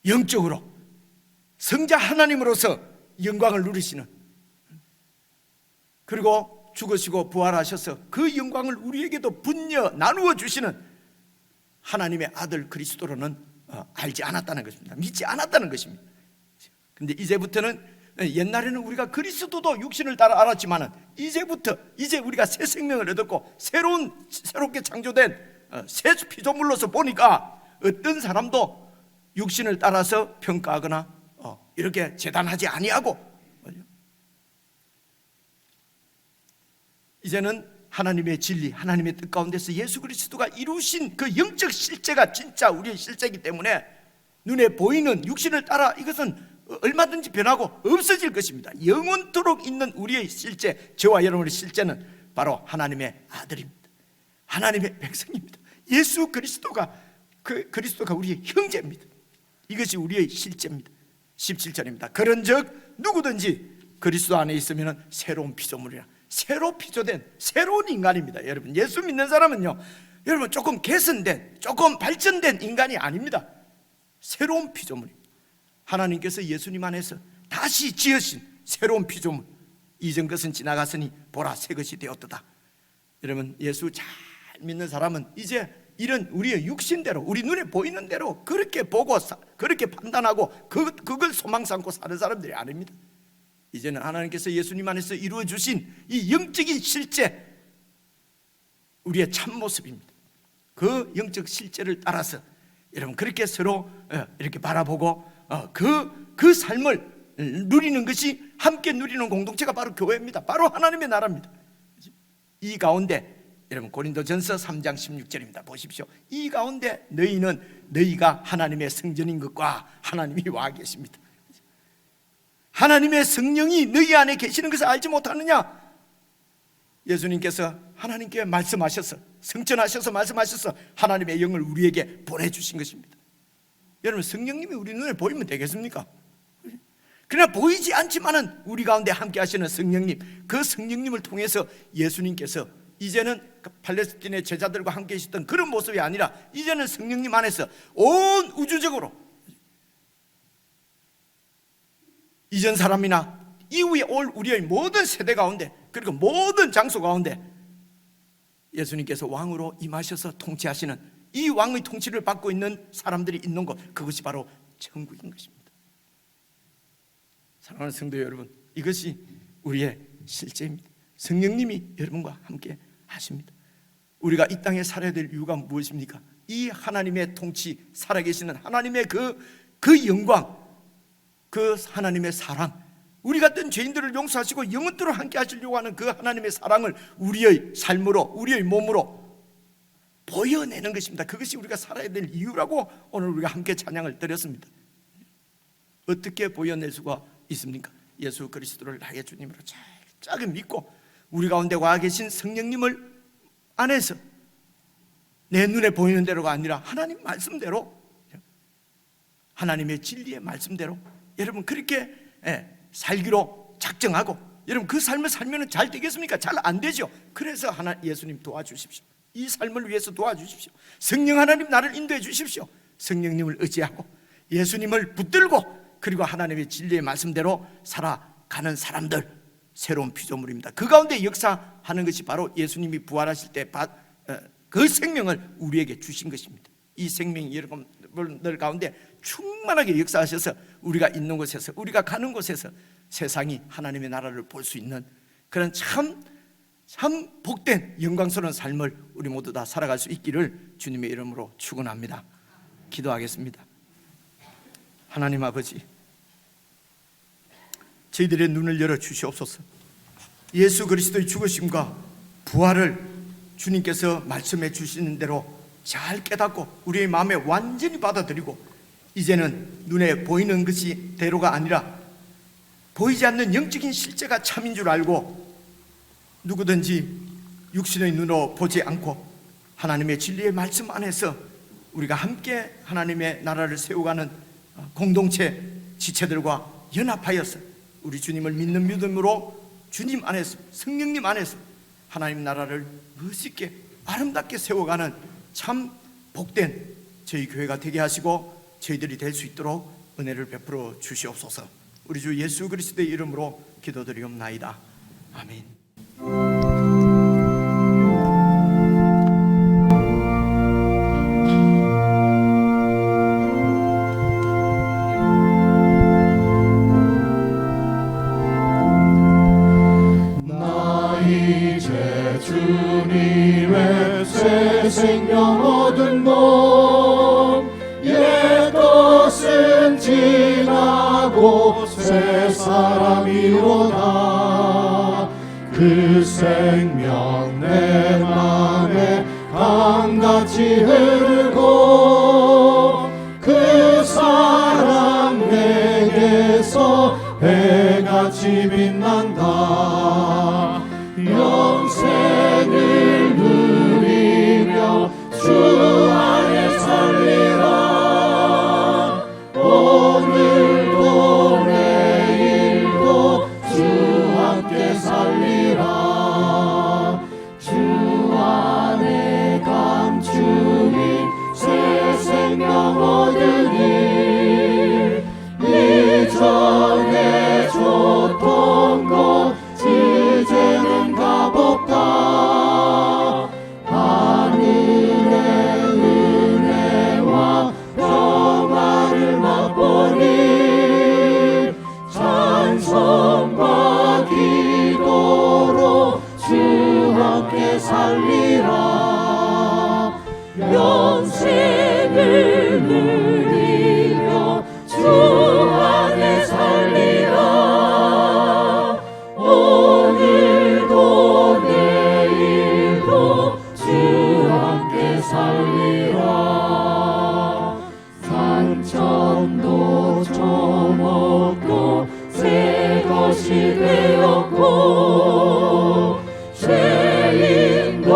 영적으로 성자 하나님으로서 영광을 누리시는, 그리고 죽으시고 부활하셔서 그 영광을 우리에게도 분녀 나누어 주시는 하나님의 아들 그리스도로는 알지 않았다는 것입니다. 믿지 않았다는 것입니다. 근데 이제부터는, 옛날에는 우리가 그리스도도 육신을 따라 알았지만은 이제 우리가 새 생명을 얻었고 새롭게 창조된 새 피조물로서 보니까 어떤 사람도 육신을 따라서 평가하거나 이렇게 재단하지 아니하고, 이제는 하나님의 진리, 하나님의 뜻 가운데서 예수 그리스도가 이루신 그 영적 실제가 진짜 우리의 실제이기 때문에 눈에 보이는 육신을 따라 이것은 얼마든지 변하고 없어질 것입니다. 영원토록 있는 우리의 실제, 저와 여러분의 실제는 바로 하나님의 아들입니다. 하나님의 백성입니다. 예수 그리스도가 우리의 형제입니다. 이것이 우리의 실제입니다. 17절입니다. 그런즉 누구든지 그리스도 안에 있으면 새로운 피조물이라, 새로 피조된 새로운 인간입니다. 여러분 예수 믿는 사람은요 여러분 조금 개선된, 조금 발전된 인간이 아닙니다. 새로운 피조물입니다. 하나님께서 예수님 안에서 다시 지으신 새로운 피조물. 이전 것은 지나갔으니 보라 새 것이 되었도다. 여러분 예수 잘 믿는 사람은 이제 이런 우리의 육신대로, 우리 눈에 보이는 대로 그렇게 보고 그렇게 판단하고 그걸 소망 삼고 사는 사람들이 아닙니다. 이제는 하나님께서 예수님 안에서 이루어 주신 이 영적인 실제, 우리의 참모습입니다. 그 영적 실제를 따라서 여러분 그렇게 서로 이렇게 바라보고 그 삶을 누리는 것이, 함께 누리는 공동체가 바로 교회입니다. 바로 하나님의 나라입니다. 이 가운데 여러분 고린도전서 3장 16절입니다. 보십시오. 이 가운데 너희가 하나님의 성전인 것과 하나님이 와 계십니다. 하나님의 성령이 너희 안에 계시는 것을 알지 못하느냐? 예수님께서 하나님께 말씀하셔서, 성천하셔서 말씀하셔서 하나님의 영을 우리에게 보내주신 것입니다. 여러분 성령님이 우리 눈에 보이면 되겠습니까? 그러나 보이지 않지만은 우리 가운데 함께 하시는 성령님, 그 성령님을 통해서 예수님께서 이제는 팔레스틴의 제자들과 함께 있었던 그런 모습이 아니라 이제는 성령님 안에서 온 우주적으로 이전 사람이나 이후에 올 우리의 모든 세대 가운데, 그리고 모든 장소 가운데 예수님께서 왕으로 임하셔서 통치하시는 이 왕의 통치를 받고 있는 사람들이 있는 것, 그것이 바로 천국인 것입니다. 사랑하는 성도 여러분, 이것이 우리의 실제입니다. 성령님이 여러분과 함께 하십니다. 우리가 이 땅에 살아야 될 이유가 무엇입니까? 이 하나님의 통치, 살아계시는 하나님의 그 영광, 그 하나님의 사랑, 우리 같은 죄인들을 용서하시고 영원토록 함께 하시려고 하는 그 하나님의 사랑을 우리의 삶으로, 우리의 몸으로 보여내는 것입니다. 그것이 우리가 살아야 될 이유라고 오늘 우리가 함께 찬양을 드렸습니다. 어떻게 보여낼 수가 있습니까? 예수 그리스도를 나의 주님으로 철저하게 믿고 우리 가운데 와 계신 성령님을 안에서 내 눈에 보이는 대로가 아니라 하나님 말씀대로, 하나님의 진리의 말씀대로 여러분 그렇게 살기로 작정하고, 여러분 그 삶을 살면 잘 되겠습니까? 잘 안 되죠. 그래서 예수님 도와주십시오. 이 삶을 위해서 도와주십시오. 성령 하나님 나를 인도해 주십시오. 성령님을 의지하고 예수님을 붙들고 그리고 하나님의 진리의 말씀대로 살아가는 사람들, 새로운 피조물입니다. 그 가운데 역사하는 것이 바로 예수님이 부활하실 때 그 생명을 우리에게 주신 것입니다. 이 생명이 여러분들 가운데 충만하게 역사하셔서 우리가 있는 곳에서, 우리가 가는 곳에서 세상이 하나님의 나라를 볼 수 있는 그런 참 복된 영광스러운 삶을 우리 모두 다 살아갈 수 있기를 주님의 이름으로 축원합니다. 기도하겠습니다. 하나님 아버지, 저희들의 눈을 열어 주시옵소서. 예수 그리스도의 죽으심과 부활을 주님께서 말씀해 주시는 대로 잘 깨닫고 우리의 마음에 완전히 받아들이고, 이제는 눈에 보이는 것이 대로가 아니라 보이지 않는 영적인 실제가 참인 줄 알고 누구든지 육신의 눈으로 보지 않고 하나님의 진리의 말씀 안에서 우리가 함께 하나님의 나라를 세워가는 공동체 지체들과 연합하여서 우리 주님을 믿는 믿음으로 주님 안에서, 성령님 안에서 하나님 나라를 멋있게 아름답게 세워가는 참 복된 저희 교회가 되게 하시고 저희들이 될 수 있도록 은혜를 베풀어 주시옵소서. 우리 주 예수 그리스도의 이름으로 기도드리옵나이다. 아멘. 주님의 새 생명 얻은 몸, 옛 것은 지나고 새 사람이로다. 그 생명 내 맘에 강같이 흐르고 그 사랑 내게서 해같이 빛난다. 영생을 누리며 주 안에 살리라. 오늘도 내일도 주 함께 살리라. 주 안에 감 빛이 되었고 죄인도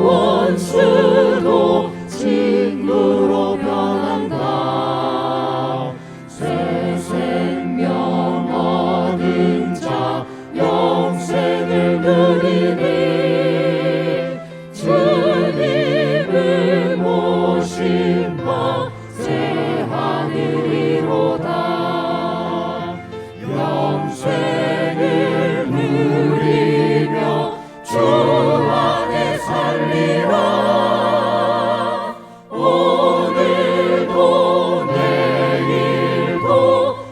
원수도 친구로 변한다. 새 생명 얻은 자 영생을 누리니 주님을 모신 바 새 하늘이로다. 영생을 누리며 주 안에 살리라. 오늘도 내일도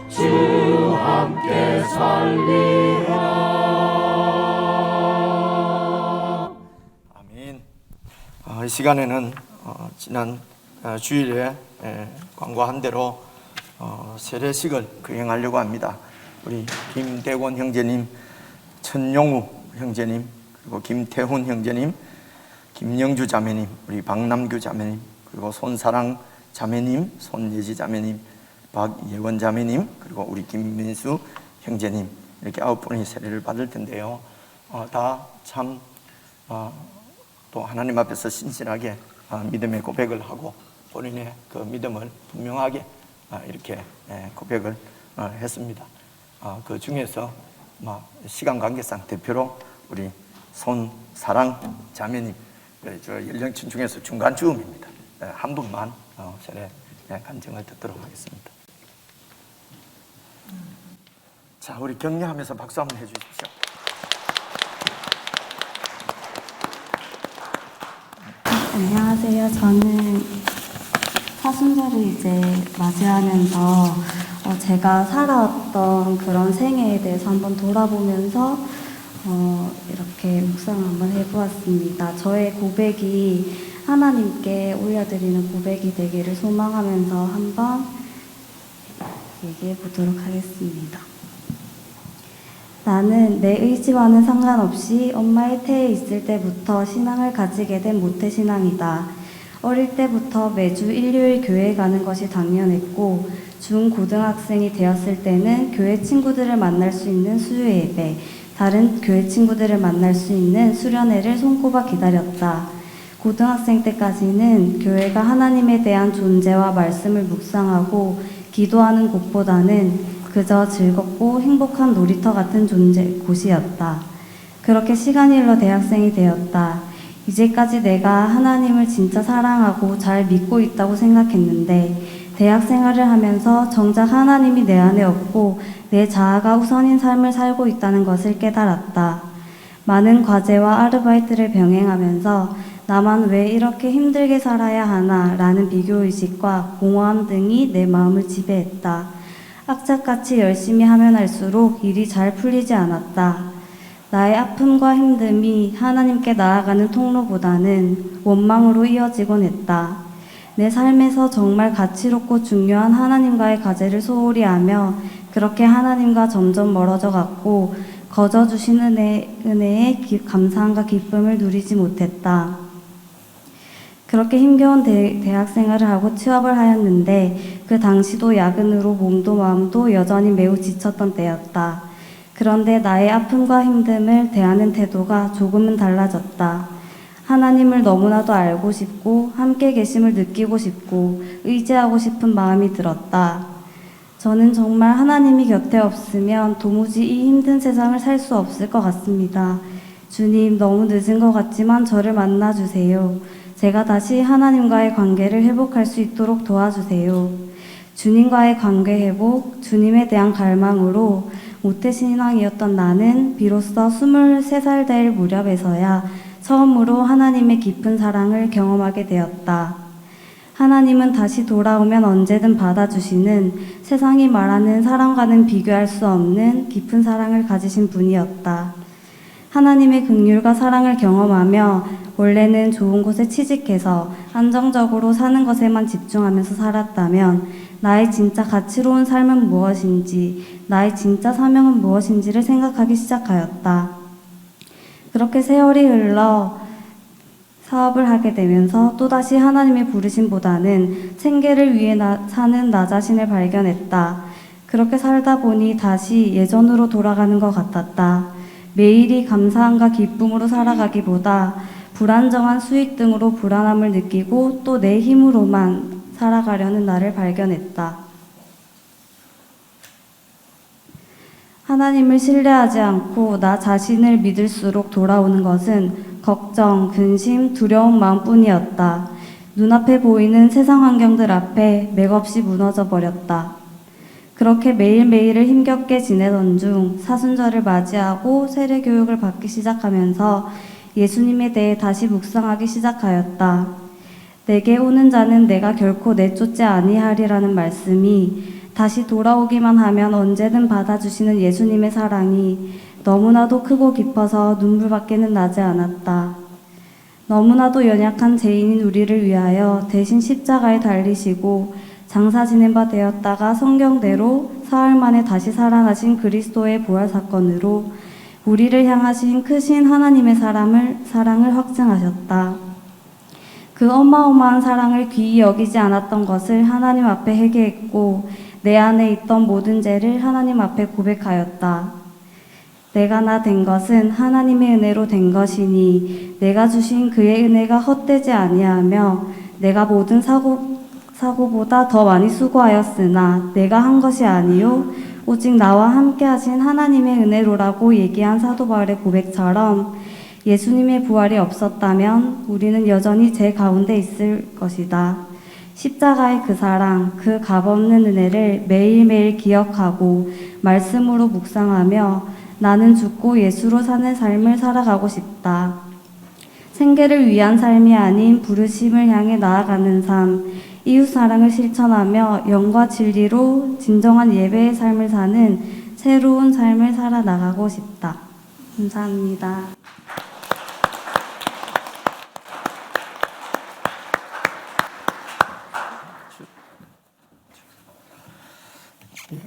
주 함께 살리라. 아멘. 이 시간에는 지난 주일에 광고한 대로 세례식을 거행하려고 합니다. 우리 김대권 형제님, 천용우 형제님, 그리고 김태훈 형제님, 김영주 자매님, 우리 박남규 자매님, 그리고 손사랑 자매님, 손예지 자매님, 박예원 자매님, 그리고 우리 김민수 형제님, 이렇게 9분이 세례를 받을 텐데요. 다 참 또 하나님 앞에서 신실하게 믿음의 고백을 하고 본인의 그 믿음을 분명하게 이렇게 고백을 했습니다. 그 중에서 시간 관계상 대표로 우리 손사랑 자매님, 저 연령층 중에서 중간쯤입니다. 한 분만 세례 간증을 듣도록 하겠습니다. 자, 우리 격려하면서 박수 한번 해주십시오. 안녕하세요. 저는 사순절을 이제 맞이하면서 제가 살아왔던 그런 생애에 대해서 한번 돌아보면서 이렇게 묵상을 한번 해보았습니다. 저의 고백이 하나님께 올려드리는 고백이 되기를 소망하면서 한번 얘기해 보도록 하겠습니다. 나는 내 의지와는 상관없이 엄마의 태에 있을 때부터 신앙을 가지게 된 모태신앙이다. 어릴 때부터 매주 일요일 교회에 가는 것이 당연했고 중고등학생이 되었을 때는 교회 친구들을 만날 수 있는 수요예배, 다른 교회 친구들을 만날 수 있는 수련회를 손꼽아 기다렸다. 고등학생 때까지는 교회가 하나님에 대한 존재와 말씀을 묵상하고 기도하는 곳보다는 그저 즐겁고 행복한 놀이터 같은 곳이었다. 그렇게 시간이 흘러 대학생이 되었다. 이제까지 내가 하나님을 진짜 사랑하고 잘 믿고 있다고 생각했는데 대학 생활을 하면서 정작 하나님이 내 안에 없고 내 자아가 우선인 삶을 살고 있다는 것을 깨달았다. 많은 과제와 아르바이트를 병행하면서 나만 왜 이렇게 힘들게 살아야 하나 라는 비교의식과 공허함 등이 내 마음을 지배했다. 악착같이 열심히 하면 할수록 일이 잘 풀리지 않았다. 나의 아픔과 힘듦이 하나님께 나아가는 통로보다는 원망으로 이어지곤 했다. 내 삶에서 정말 가치롭고 중요한 하나님과의 과제를 소홀히 하며 그렇게 하나님과 점점 멀어져 갔고 거저 주신 은혜에 감사함과 기쁨을 누리지 못했다. 그렇게 힘겨운 대학 생활을 하고 취업을 하였는데 그 당시도 야근으로 몸도 마음도 여전히 매우 지쳤던 때였다. 그런데 나의 아픔과 힘듦을 대하는 태도가 조금은 달라졌다. 하나님을 너무나도 알고 싶고 함께 계심을 느끼고 싶고 의지하고 싶은 마음이 들었다. 저는 정말 하나님이 곁에 없으면 도무지 이 힘든 세상을 살 수 없을 것 같습니다. 주님, 너무 늦은 것 같지만 저를 만나주세요. 제가 다시 하나님과의 관계를 회복할 수 있도록 도와주세요. 주님과의 관계 회복, 주님에 대한 갈망으로 모태신앙이었던 나는 비로소 23살 될 무렵에서야 처음으로 하나님의 깊은 사랑을 경험하게 되었다. 하나님은 다시 돌아오면 언제든 받아주시는 세상이 말하는 사랑과는 비교할 수 없는 깊은 사랑을 가지신 분이었다. 하나님의 긍휼과 사랑을 경험하며 원래는 좋은 곳에 취직해서 안정적으로 사는 것에만 집중하면서 살았다면 나의 진짜 가치로운 삶은 무엇인지, 나의 진짜 사명은 무엇인지를 생각하기 시작하였다. 그렇게 세월이 흘러 사업을 하게 되면서 또다시 하나님의 부르심보다는 생계를 위해 사는 나 자신을 발견했다. 그렇게 살다 보니 다시 예전으로 돌아가는 것 같았다. 매일이 감사함과 기쁨으로 살아가기보다 불안정한 수익 등으로 불안함을 느끼고 또 내 힘으로만 살아가려는 나를 발견했다. 하나님을 신뢰하지 않고 나 자신을 믿을수록 돌아오는 것은 걱정, 근심, 두려운 마음뿐이었다. 눈앞에 보이는 세상 환경들 앞에 맥없이 무너져 버렸다. 그렇게 매일매일을 힘겹게 지내던 중 사순절을 맞이하고 세례 교육을 받기 시작하면서 예수님에 대해 다시 묵상하기 시작하였다. 내게 오는 자는 내가 결코 내쫓지 아니하리라는 말씀이 다시 돌아오기만 하면 언제든 받아주시는 예수님의 사랑이 너무나도 크고 깊어서 눈물밖에는 나지 않았다. 너무나도 연약한 죄인인 우리를 위하여 대신 십자가에 달리시고 장사 지낸 바 되었다가 성경대로 사흘 만에 다시 살아나신 그리스도의 부활 사건으로 우리를 향하신 크신 하나님의 사랑을 확증하셨다. 그 어마어마한 사랑을 귀히 여기지 않았던 것을 하나님 앞에 회개했고 내 안에 있던 모든 죄를 하나님 앞에 고백하였다. 내가 나 된 것은 하나님의 은혜로 된 것이니 내가 주신 그의 은혜가 헛되지 아니하며 내가 모든 사고보다 더 많이 수고하였으나 내가 한 것이 아니요 오직 나와 함께 하신 하나님의 은혜로라고 얘기한 사도 바울의 고백처럼 예수님의 부활이 없었다면 우리는 여전히 죄 가운데 있을 것이다. 십자가의 그 사랑, 그 값없는 은혜를 매일매일 기억하고 말씀으로 묵상하며 나는 죽고 예수로 사는 삶을 살아가고 싶다. 생계를 위한 삶이 아닌 부르심을 향해 나아가는 삶, 이웃사랑을 실천하며 영과 진리로 진정한 예배의 삶을 사는 새로운 삶을 살아나가고 싶다. 감사합니다.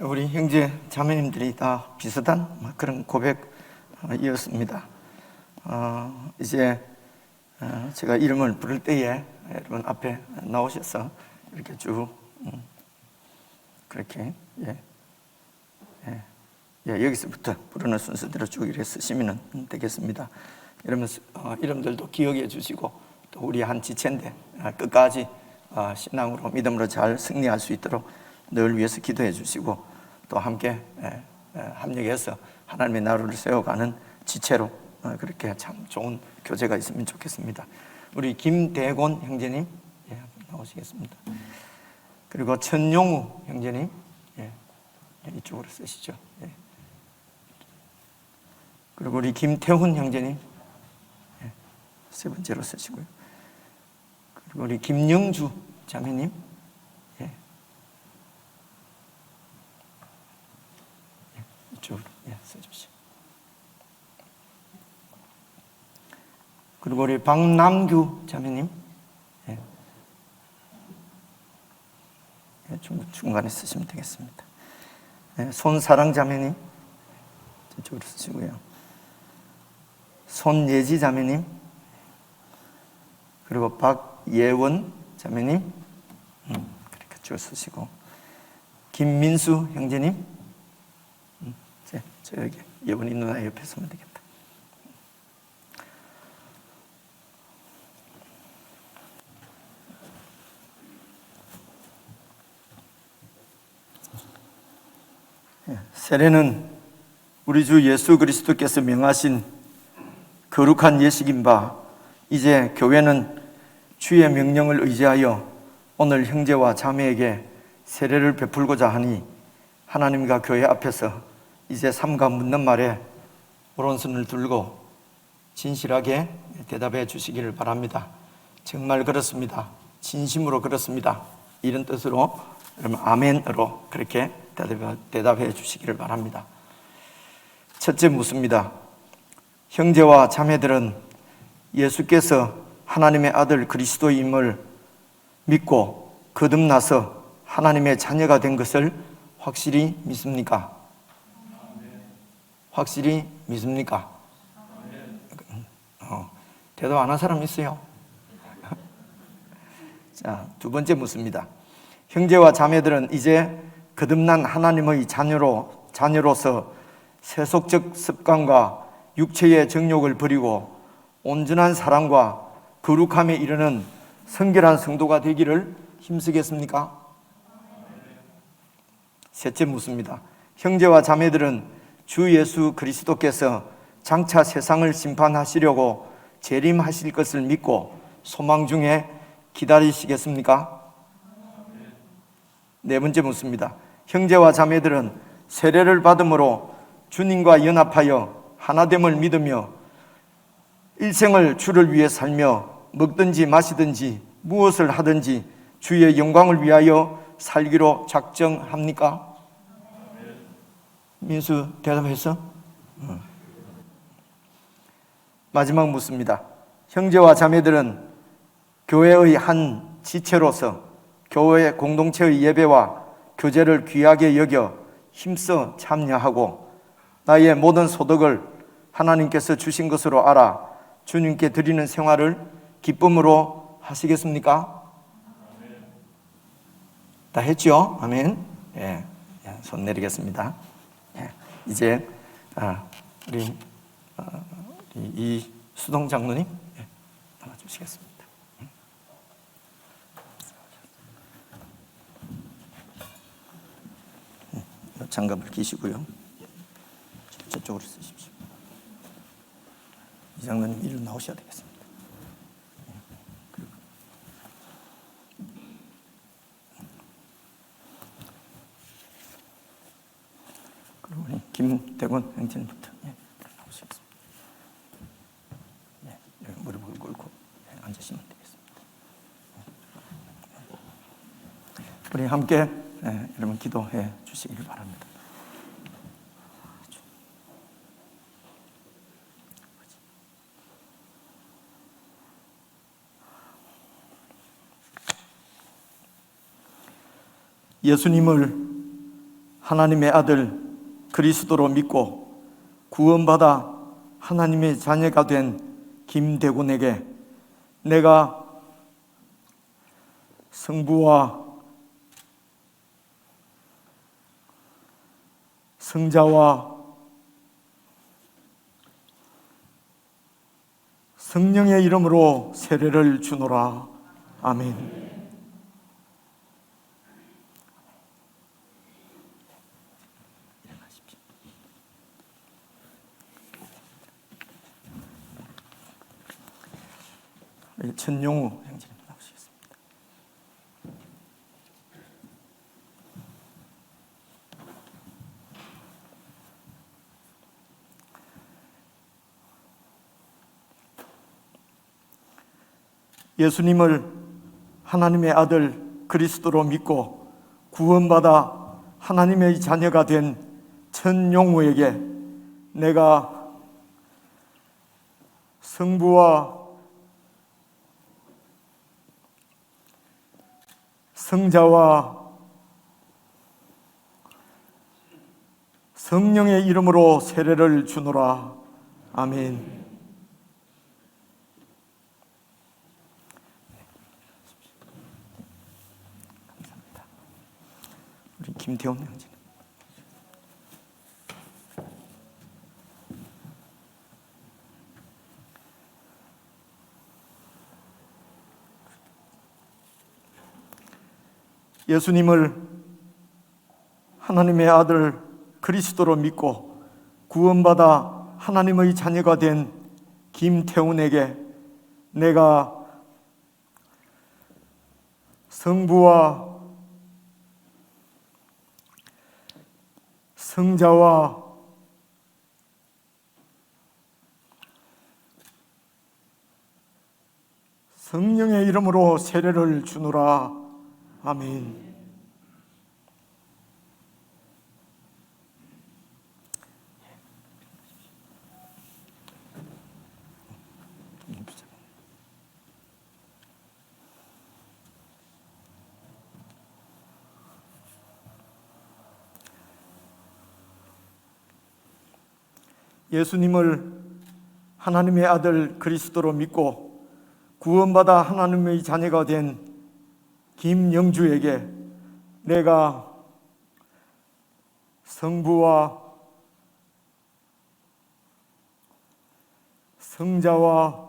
우리 형제 자매님들이 다 비슷한 그런 고백이었습니다. 이제 제가 이름을 부를 때에 여러분 앞에 나오셔서 이렇게 쭉 그렇게 여기서부터 부르는 순서대로 쭉 이렇게 쓰시면 되겠습니다. 여러분 이름들도 기억해 주시고 또 우리 한 지체인데 끝까지 신앙으로 믿음으로 잘 승리할 수 있도록 늘 위해서 기도해 주시고 또 함께 합력해서 하나님의 나라를 세워가는 지체로 그렇게 참 좋은 교제가 있으면 좋겠습니다. 우리 김대곤 형제님 나오시겠습니다. 그리고 천용우 형제님 이쪽으로 쓰시죠. 그리고 우리 김태훈 형제님 세 번째로 쓰시고요. 그리고 우리 김영주 자매님 이쪽으로 써주십시오. 그리고 우리 박남규 자매님 중간에 쓰시면 되겠습니다. 손사랑 자매님 이쪽으로 쓰시고요. 손예지 자매님 그리고 박예원 자매님 그렇게 쭉 쓰시고 김민수 형제님 저기 예원이 누나 옆에 서면 되겠다. 세례는 우리 주 예수 그리스도께서 명하신 거룩한 예식인 바 이제 교회는 주의 명령을 의지하여 오늘 형제와 자매에게 세례를 베풀고자 하니 하나님과 교회 앞에서 이제 삼가 묻는 말에 오른손을 들고 진실하게 대답해 주시기를 바랍니다. 정말 그렇습니다. 진심으로 그렇습니다. 이런 뜻으로 여러분 아멘으로 그렇게 대답해 주시기를 바랍니다. 첫째 묻습니다. 형제와 자매들은 예수께서 하나님의 아들 그리스도임을 믿고 거듭나서 하나님의 자녀가 된 것을 확실히 믿습니까? 확실히 믿습니까? 대답 안 한 사람 있어요? 자, 두 번째 묻습니다. 형제와 자매들은 이제 거듭난 하나님의 자녀로서 세속적 습관과 육체의 정욕을 버리고 온전한 사랑과 거룩함에 이르는 성결한 성도가 되기를 힘쓰겠습니까? 셋째 묻습니다. 형제와 자매들은 주 예수 그리스도께서 장차 세상을 심판하시려고 재림하실 것을 믿고 소망 중에 기다리시겠습니까? 네 번째 묻습니다. 형제와 자매들은 세례를 받음으로 주님과 연합하여 하나됨을 믿으며 일생을 주를 위해 살며 먹든지 마시든지 무엇을 하든지 주의 영광을 위하여 살기로 작정합니까? 민수 대답했어? 마지막 묻습니다. 형제와 자매들은 교회의 한 지체로서 교회 공동체의 예배와 교제를 귀하게 여겨 힘써 참여하고 나의 모든 소득을 하나님께서 주신 것으로 알아 주님께 드리는 생활을 기쁨으로 하시겠습니까? 다 했죠? 아멘. 예, 손 내리겠습니다. 예, 이제 우리 이수동 장로님 나와주시겠습니다. 장갑을 끼시고요. 저쪽으로 쓰십시오. 이 장로님 이리로 나오셔야 되겠습니다. 그리고 우리 김대곤 형제님부터 나오시겠습니다. 여기 무릎을 꿇고 앉으시면 되겠습니다. 우리 함께 여러분 기도해 주시길 바랍니다. 예수님을 하나님의 아들 그리스도로 믿고 구원받아 하나님의 자녀가 된 김대곤에게 내가 성부와 성자와 성령의 이름으로 세례를 주노라. 아멘. 천용우 형제님 나오시겠습니다. 예수님을 하나님의 아들 그리스도로 믿고 구원받아 하나님의 자녀가 된 천용우에게 내가 성부와 성자와 성령의 이름으로 세례를 주노라. 아멘. 감사합니다. 우리 김태훈 형제. 예수님을 하나님의 아들 그리스도로 믿고 구원받아 하나님의 자녀가 된 김태훈에게 내가 성부와 성자와 성령의 이름으로 세례를 주노라. 아멘. 예수님을 하나님의 아들 그리스도로 믿고 구원받아 하나님의 자녀가 된 김영주에게 내가 성부와 성자와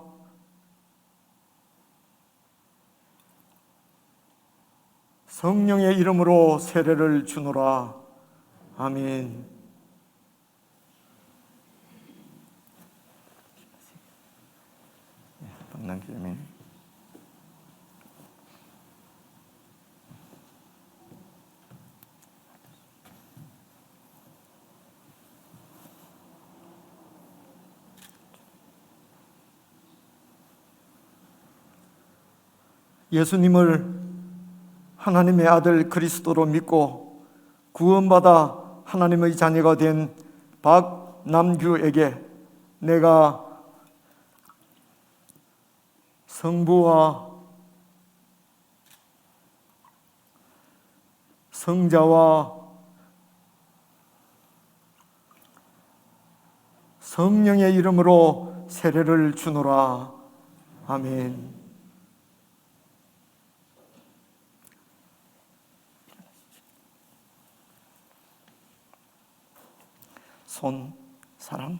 성령의 이름으로 세례를 주노라. 아멘. 박남기자님. 예수님을 하나님의 아들 그리스도로 믿고 구원받아 하나님의 자녀가 된 박남규에게 내가 성부와 성자와 성령의 이름으로 세례를 주노라. 아멘. 손 사랑.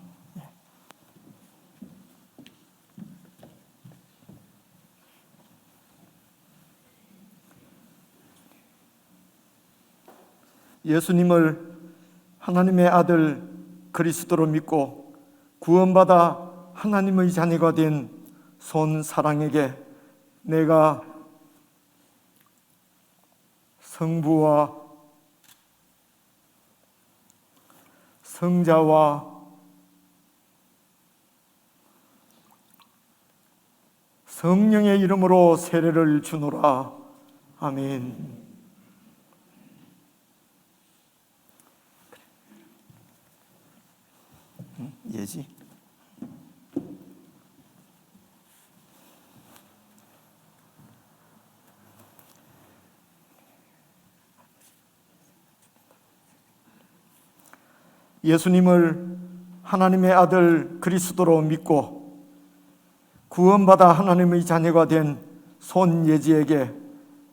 예수님을 하나님의 아들 그리스도로 믿고 구원받아 하나님의 자녀가 된 손사랑에게 내가 성부와 성자와 성령의 이름으로 세례를 주노라. 아멘. 예지. 예수님을 하나님의 아들 그리스도로 믿고 구원받아 하나님의 자녀가 된 손예지에게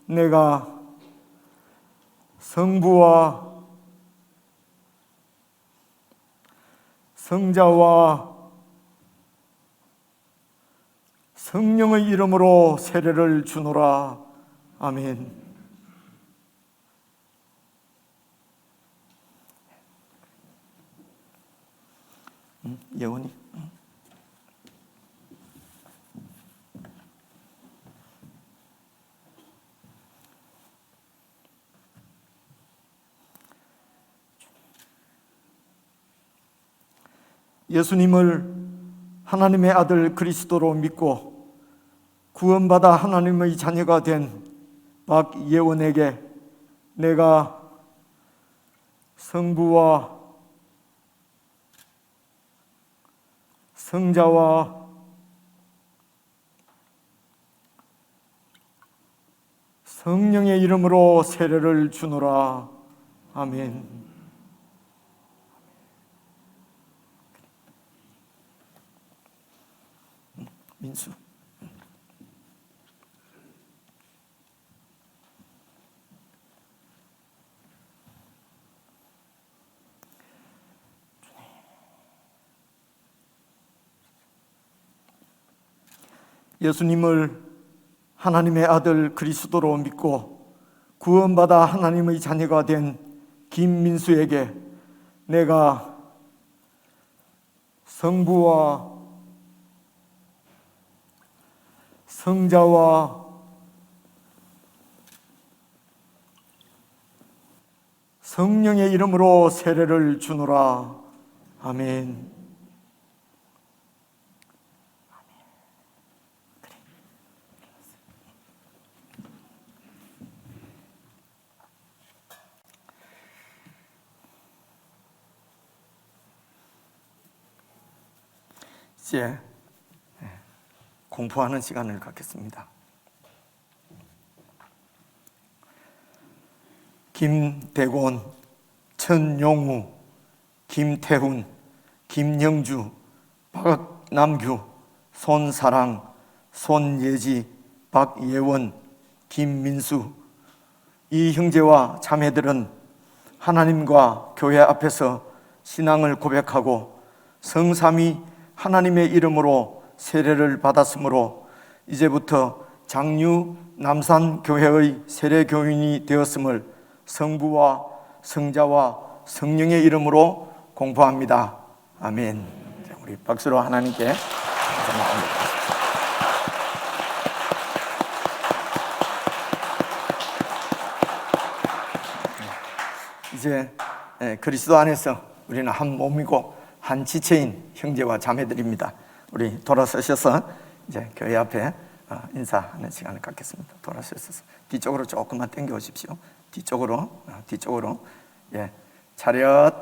내가 성부와 성자와 성령의 이름으로 세례를 주노라. 아멘. 예원이. 예수님을 하나님의 아들 그리스도로 믿고 구원받아 하나님의 자녀가 된 박예원에게 내가 성부와 성자와 성령의 이름으로 세례를 주노라. 아멘. 민수. 예수님을 하나님의 아들 그리스도로 믿고 구원받아 하나님의 자녀가 된 김민수에게 내가 성부와 성자와 성령의 이름으로 세례를 주노라. 아멘. 이제 공부하는 시간을 갖겠습니다. 김대곤, 천용우, 김태훈, 김영주, 박남규, 손사랑, 손예지, 박예원, 김민수 이 형제와 자매들은 하나님과 교회 앞에서 신앙을 고백하고 성삼위 하나님의 이름으로 세례를 받았으므로 이제부터 장유 남산교회의 세례교인이 되었음을 성부와 성자와 성령의 이름으로 공포합니다. 아멘. 우리 박수로 하나님께 감사합니다. 이제 그리스도 안에서 우리는 한 몸이고 한 지체인 형제와 자매들입니다. 우리 돌아서셔서 이제 교회 앞에 인사하는 시간을 갖겠습니다. 돌아서셔서 뒤쪽으로 조금만 당겨 오십시오. 뒤쪽으로. 예, 차렷.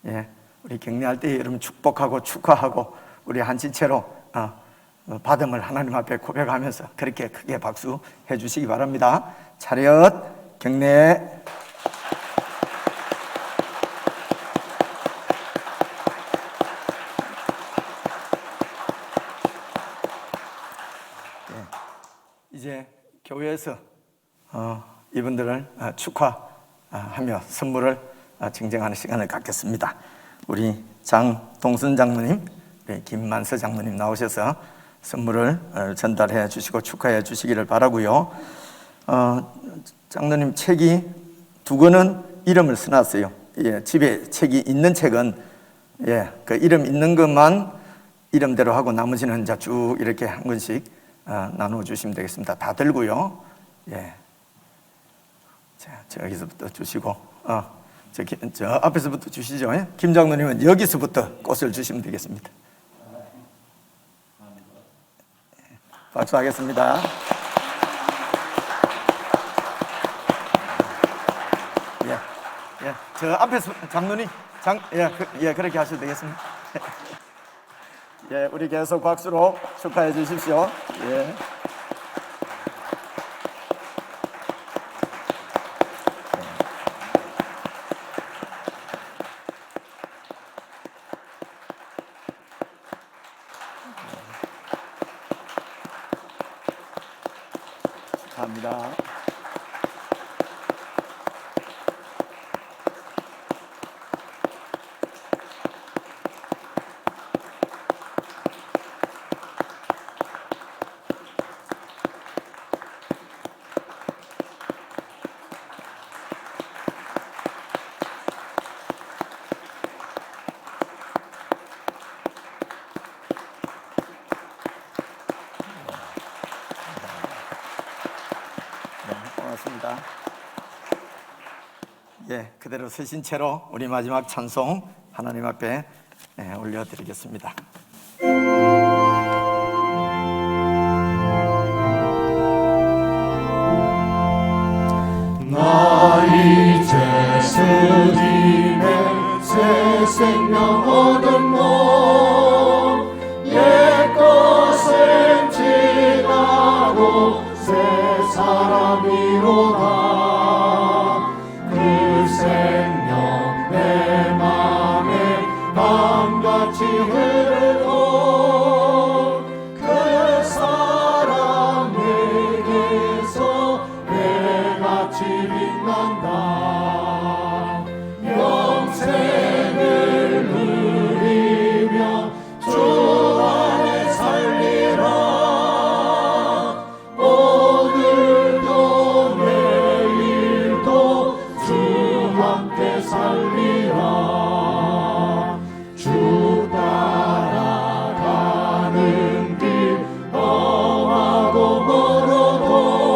예, 우리 격려할 때 여러분 축복하고 축하하고 우리 한 지체로 받음을 하나님 앞에 고백하면서 그렇게 크게 박수 해주시기 바랍니다. 차렷, 격려. 이제 교회에서 이분들을 축하하며 선물을 증정하는 시간을 갖겠습니다. 우리 장동순 장로님, 김만서 장로님 나오셔서 선물을 전달해 주시고 축하해 주시기를 바라고요. 장로님 책이 2권은 이름을 써놨어요. 예, 집에 책이 있는 책은 그 이름 있는 것만 이름대로 하고 나머지는 이제 쭉 이렇게 한 권씩 나누어 주시면 되겠습니다. 다 들고요. 예. 자, 저기서부터 주시고, 저 앞에서부터 주시죠. 예? 김 장로님은 여기서부터 꽃을 주시면 되겠습니다. 박수하겠습니다. 예, 저 앞에서 장로님, 그렇게 하셔도 되겠습니다. 예, 우리 계속 박수로 축하해 주십시오. 예. 감사합니다. 고맙습니다. 예, 그대로 서신 채로 우리 마지막 찬송 하나님 앞에 올려드리겠습니다. 나 이제 주님의 새 생명 얻은 몸 옛 것은 지나고 새 사람이로다. 그 생명 내 맘에 밤같이 흐르고 그 사랑 내게서 배같이 빛난다. 영생을 누리며 주 안에 살리라. 오늘도 내일도 주 함께 살리라. 주 따라가는 길 험하고 멀어도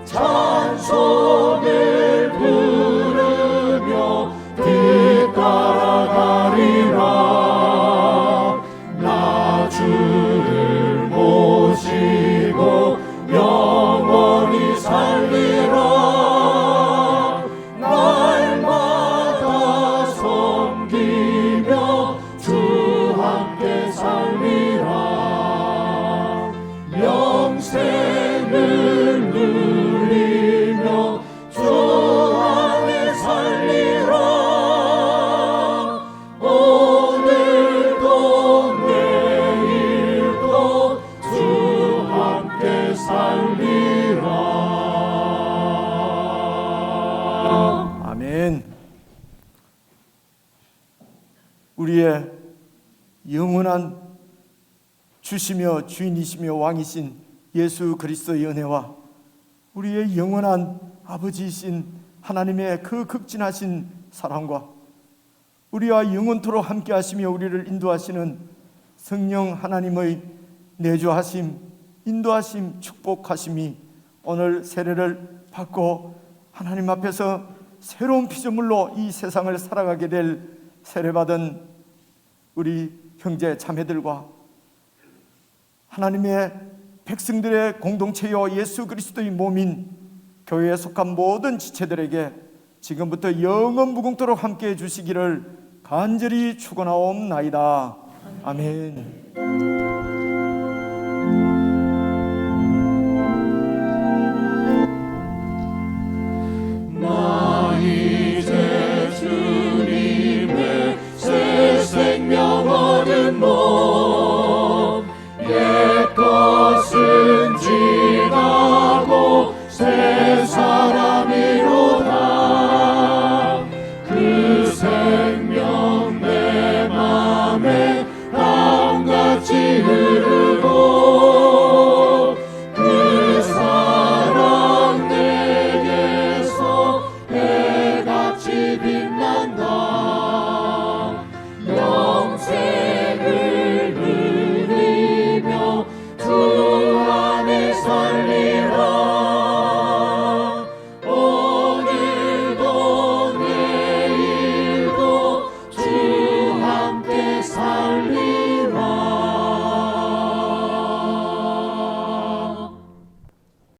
찬송을 부르며 뒤따라가리라. 나 주를 모시고 영원히 살리라. 날마다 우리의 영원한 주시며 주인이시며 왕이신 예수 그리스도의 은혜와 우리의 영원한 아버지이신 하나님의 그 극진하신 사랑과 우리와 영원토록 함께 하시며 우리를 인도하시는 성령 하나님의 내주하심, 인도하심, 축복하심이 오늘 세례를 받고 하나님 앞에서 새로운 피조물로 이 세상을 살아가게 될 세례받은 우리 형제 자매들과 하나님의 백성들의 공동체요 예수 그리스도의 몸인 교회에 속한 모든 지체들에게 지금부터 영원 무궁토록 함께해 주시기를 간절히 축원하옵나이다. 아멘.